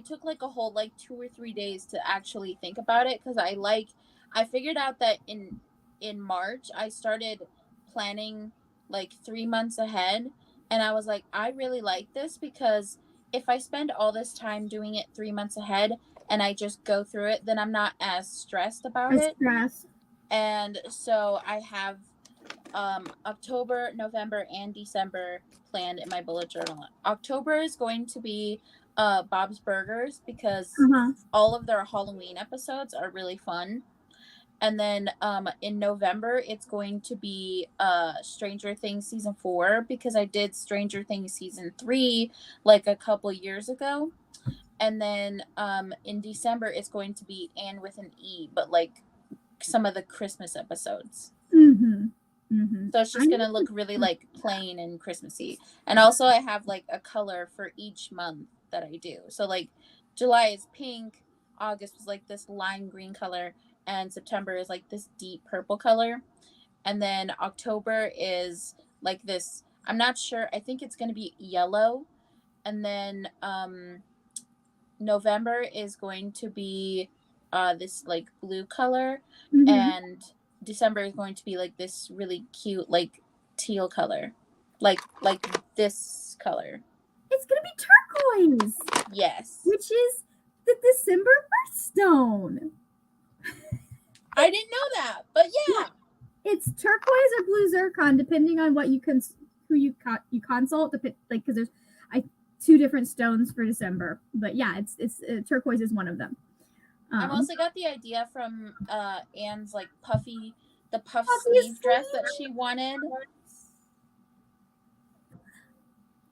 took like a whole 2 or 3 days to actually think about it because I figured out that in March I started planning 3 months ahead, and I was like, I really like this because if I spend all this time doing it 3 months ahead and I just go through it, then I'm not as stressed about it. And so I have October, November, and December planned in my bullet journal. October is going to be Bob's Burgers because all of their Halloween episodes are really fun. And then in November, it's going to be Stranger Things season 4 because I did Stranger Things season 3 a couple years ago. And then in December, it's going to be Anne with an E, but some of the Christmas episodes. So it's just gonna look really plain and Christmassy. And also I have a color for each month that I do. So July is pink, August was this lime green color, and September is this deep purple color. And then October is this, I'm not sure, I think it's gonna be yellow. And then November is going to be this blue color, and December is going to be this really cute teal color, like this color. It's gonna be turquoise. Yes, which is the December birthstone. I didn't know that, but yeah, it's turquoise or blue zircon, depending on what you who you consult. Because there's 2 different stones for December, but yeah, it's turquoise is one of them. I mostly got the idea from Anne's puff sleeve dress that she wanted.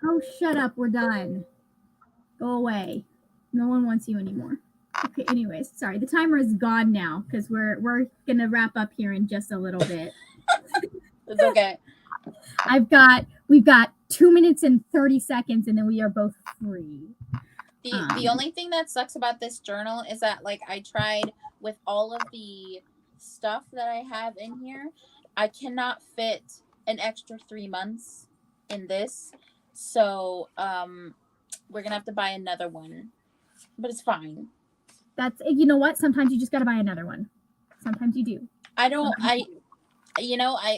Oh, shut up! We're done. Go away. No one wants you anymore. Okay. Anyways, sorry. The timer is gone now because we're gonna wrap up here in just a little bit. It's okay. We've got 2 minutes and 30 seconds, and then we are both free. The only thing that sucks about this journal is that, like, I tried with all of the stuff that I have in here, I cannot fit an extra 3 months in this. So, we're gonna have to buy another one, but it's fine. That's, you know what? Sometimes you just gotta buy another one. Sometimes you do. I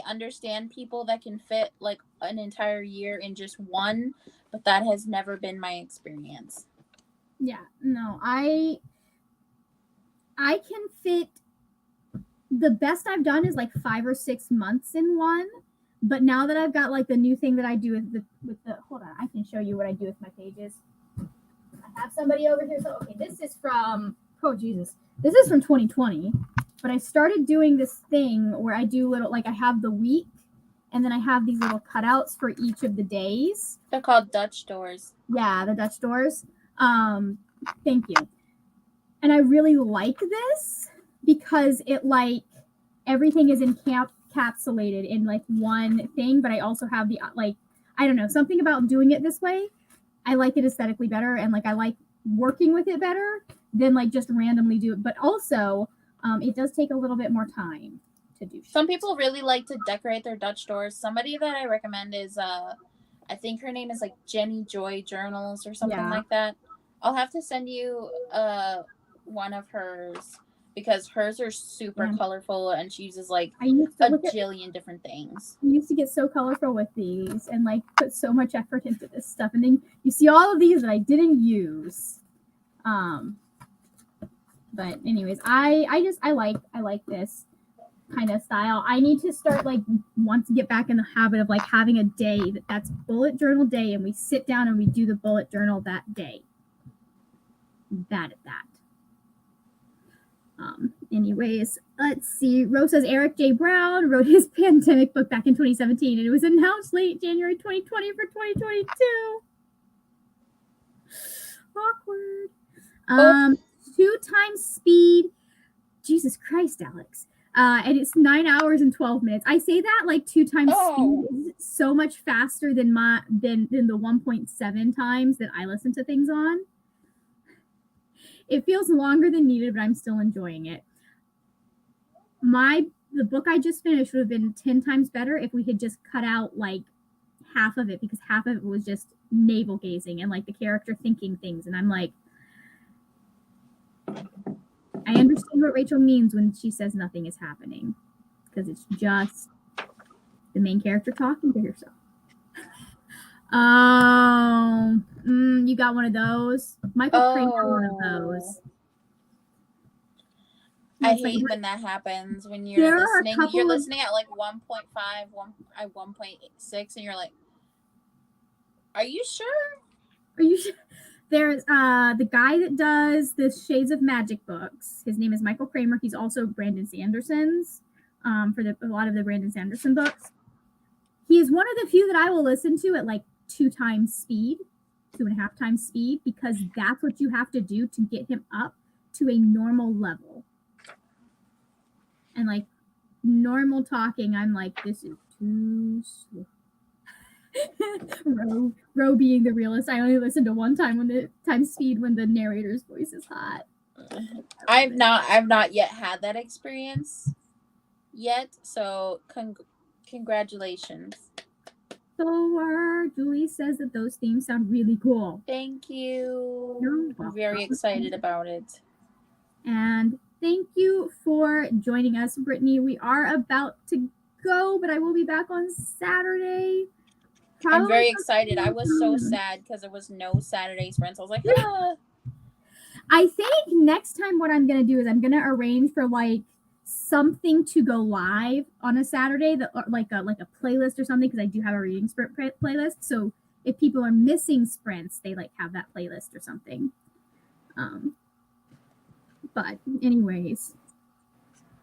understand people that can fit like an entire year in just one, but that has never been my experience. Yeah, no, I can fit. The best I've done is like 5 or 6 months in one, but now that I've got like the new thing that I do with the hold on, I can show you what I do with my pages. I have somebody over here. So okay, this is from this is from 2020, but I started doing this thing where I do little, like, I have the week, and then I have these little cutouts for each of the days. They're called Dutch doors. Yeah, the Dutch doors. Thank you. And I really like this because it, like, everything is encapsulated in like one thing, but I also have the, like, I don't know, something about doing it this way. I like it aesthetically better, and like I like working with it better than like just randomly do it. But also, it does take a little bit more time to do. Some people really like to decorate their Dutch doors. Somebody that I recommend is I think her name is like Jenny Joy Journals or something like that. I'll have to send you one of hers because hers are super colorful, and she uses like a jillion different things. I used to get so colorful with these and like put so much effort into this stuff, and then you see all of these that I didn't use. But anyways, I like this kind of style. I need to start, like, want to get back in the habit of like having a day that's bullet journal day, and we sit down and we do the bullet journal that day. Bad at that. Anyways, let's see. Rose says Eric J. Brown wrote his pandemic book back in 2017, and it was announced late January 2020 for 2022. Awkward. 2 times speed. Jesus Christ, Alex. And it's 9 hours and 12 minutes. I say that like 2 times speed is so much faster than the 1.7 times that I listen to things on. It feels longer than needed, but I'm still enjoying it. The book I just finished would have been 10 times better if we had just cut out like half of it, because half of it was just navel gazing and like the character thinking things, and I'm like, I understand what Rachel means when she says nothing is happening, because it's just the main character talking to herself. You got one of those? Michael Kramer, one of those. I hate when that happens, when you're listening. You're listening at like 1.5, 1.6, and you're like, are you sure? Are you sure? There's the guy that does the Shades of Magic books. His name is Michael Kramer. He's also Brandon Sanderson's for a lot of the Brandon Sanderson books. He is one of the few that I will listen to at like 2 times speed, 2.5 times speed, because that's what you have to do to get him up to a normal level. And like normal talking, I'm like, this is too slow. Ro being the realist, I only listen to 1 time when the speed when the narrator's voice is hot. I've not yet had that experience yet, so congratulations. Thor, Julie says that those themes sound really cool. Thank you. I'm very excited about it. And thank you for joining us, Brittany. We are about to go, but I will be back on Saturday. I'm very excited. I was so sad because there was no Saturdays friends. I was like, ah. I think next time what I'm going to do is I'm going to arrange for like something to go live on a Saturday, that like a playlist or something, because I do have a reading sprint playlist. So if people are missing sprints, they like have that playlist or something. But anyways,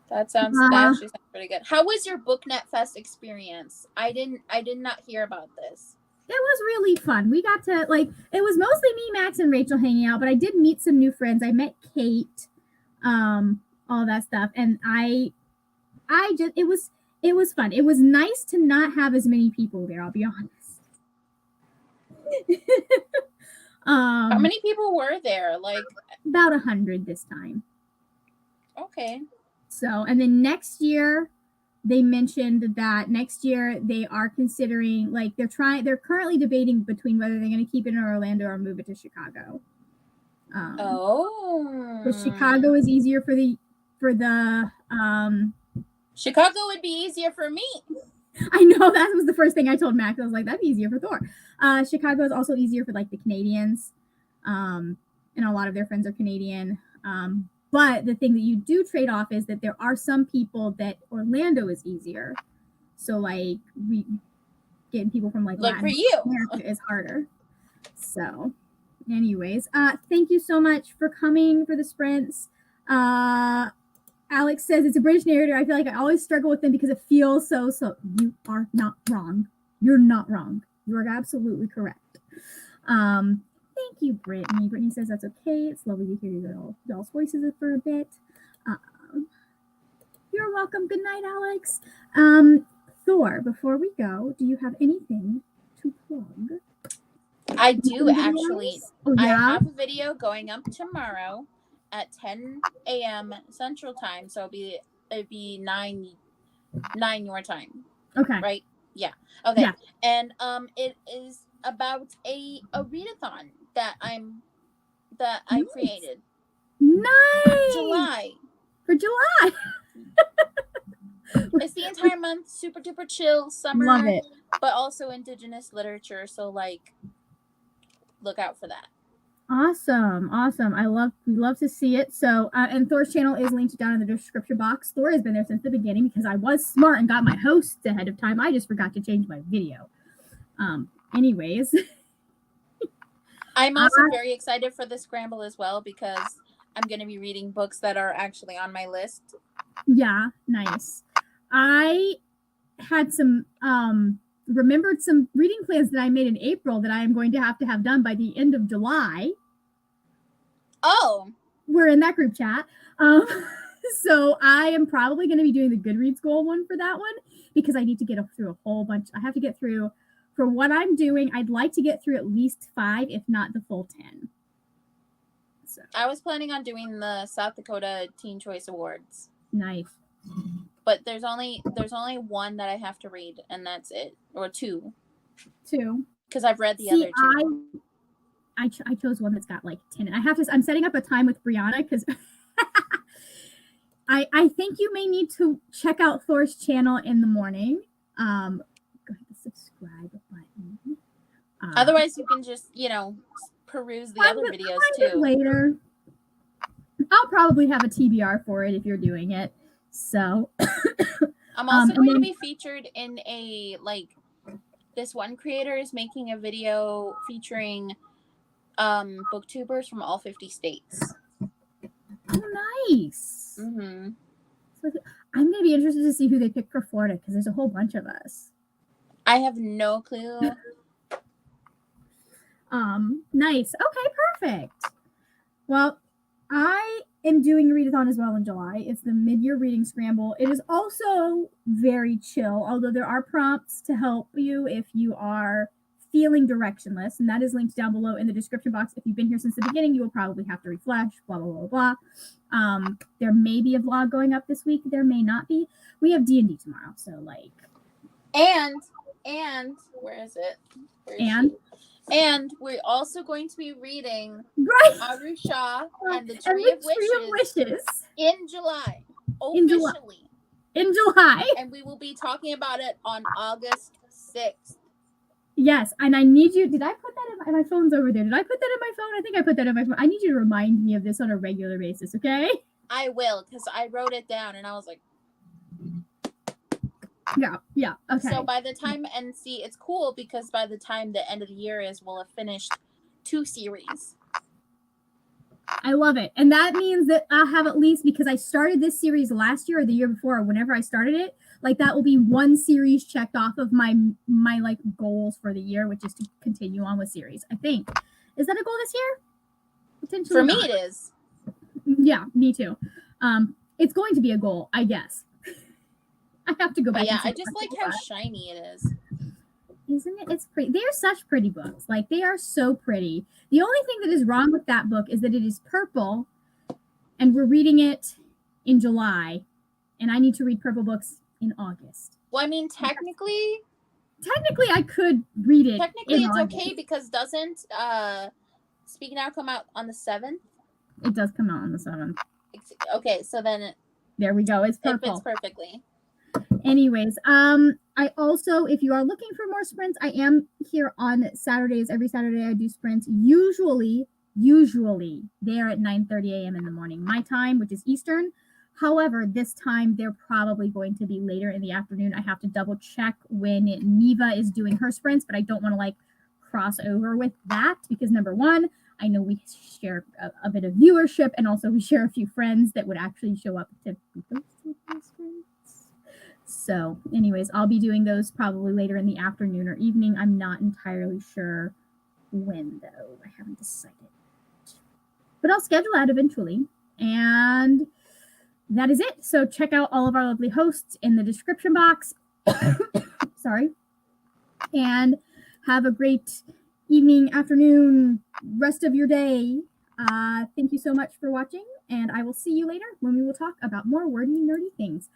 that actually sounds pretty good. How was your BookNet Fest experience? I did not hear about this. It was really fun. We got to, like, it was mostly me, Max, and Rachel hanging out, but I did meet some new friends. I met Kate, all that stuff, and it It was fun. It was nice to not have as many people there, I'll be honest. How many people were there? Like about 100 this time. Okay. So, and then next year, they mentioned that next year they are considering, like, they're currently debating between whether they're going to keep it in Orlando or move it to Chicago. Because Chicago is easier for the Chicago would be easier for me. I know, that was the first thing I told Max. I was like, that'd be easier for Thor. Chicago is also easier for like the Canadians, and a lot of their friends are Canadian. But the thing that you do trade off is that there are some people that Orlando is easier. So like we getting people from like Latin for you America is harder. So anyways, thank you so much for coming for the sprints. Alex says it's a British narrator. I feel like I always struggle with them because it feels so. You are not wrong. You're not wrong. You are absolutely correct. Thank you, Brittany. Brittany says that's okay. It's lovely to hear y'all's voices for a bit. You're welcome. Good night, Alex. Thor, before we go, do you have anything to plug? I do actually. Oh, yeah? I have a video going up tomorrow at 10 a.m. Central Time, so it'd be 9 your time. Okay. Right? Yeah. Okay. Yeah. And it is about a readathon that I created. Nice. July. For July. It's the entire month, super duper chill summer. Love it. But also Indigenous literature, so like look out for that. Awesome. We love to see it. So, and Thor's channel is linked down in the description box. Thor has been there since the beginning because I was smart and got my hosts ahead of time. I just forgot to change my video. Anyways. I'm also very excited for the scramble as well because I'm going to be reading books that are actually on my list. Yeah, nice. I had some remembered some reading plans that I made in April that I am going to have done by the end of July. Oh. We're in that group chat. So I am probably going to be doing the Goodreads goal one for that one because I need to get through a whole bunch. I have to get through, for what I'm doing, I'd like to get through at least 5, if not the full 10. So I was planning on doing the South Dakota Teen Choice Awards. Nice. But there's only one that I have to read, and that's it, or 2. 2. Because I've read the other 2. I chose one that's got like 10. And I'm setting up a time with Brianna because I think you may need to check out Thor's channel in the morning. Go ahead and subscribe button. Otherwise, you can just peruse the other videos too later. I'll probably have a TBR for it if you're doing it. So I'm also going to be featured in this one creator is making a video featuring booktubers from all 50 states. Oh, nice. Mm-hmm. So I'm going to be interested to see who they pick for Florida because there's a whole bunch of us. I have no clue. Nice. Okay, perfect. Well, I am doing a readathon as well in July. It's the mid-year reading scramble. It is also very chill, although there are prompts to help you if you are feeling directionless, and that is linked down below in the description box. If you've been here since the beginning, you will probably have to refresh, blah, blah, blah, blah. There may be a vlog going up this week. There may not be. We have D&D tomorrow, so like. And where is it? And we're also going to be reading Arusha and the Tree of Wishes in July. Officially. In July. And we will be talking about it on August 6th. Yes, and I need you. Did I put that in my phone's over there? Did I put that in my phone? I think I put that in my phone. I need you to remind me of this on a regular basis, okay? I will, because I wrote it down and I was like, yeah, okay. So by the time, and see, it's cool because by the time the end of the year is, we'll have finished 2 series. I love it. And that means that I'll have at least, because I started this series last year or the year before, or whenever I started it, like that will be 1 series checked off of my like goals for the year, which is to continue on with series. I think. Is that a goal this year? Potentially. For me, it is. Yeah, me too. It's going to be a goal, I guess. I have to go back. But yeah, and see I just like how shiny it is. Isn't it? It's pretty. They are such pretty books. Like, they are so pretty. The only thing that is wrong with that book is that it is purple, and we're reading it in July, and I need to read purple books in August. Well, I mean, technically I could read it. Technically, it's okay because doesn't Speak Now come out on the 7th? It does come out on the 7th. Okay, so then there we go. It's purple. It fits perfectly. Anyways, I also, if you are looking for more sprints, I am here on Saturdays. Every Saturday I do sprints. Usually they are at 9:30 a.m. in the morning, my time, which is Eastern. However, this time they're probably going to be later in the afternoon. I have to double check when Neva is doing her sprints, but I don't want to like cross over with that because number one, I know we share a bit of viewership, and also we share a few friends that would actually show up to sprints. So anyways, I'll be doing those probably later in the afternoon or evening. I'm not entirely sure when, though. I haven't decided. But I'll schedule that eventually. And that is it. So check out all of our lovely hosts in the description box. Sorry. And have a great evening, afternoon, rest of your day. Thank you so much for watching, and I will see you later when we will talk about more wordy, nerdy things.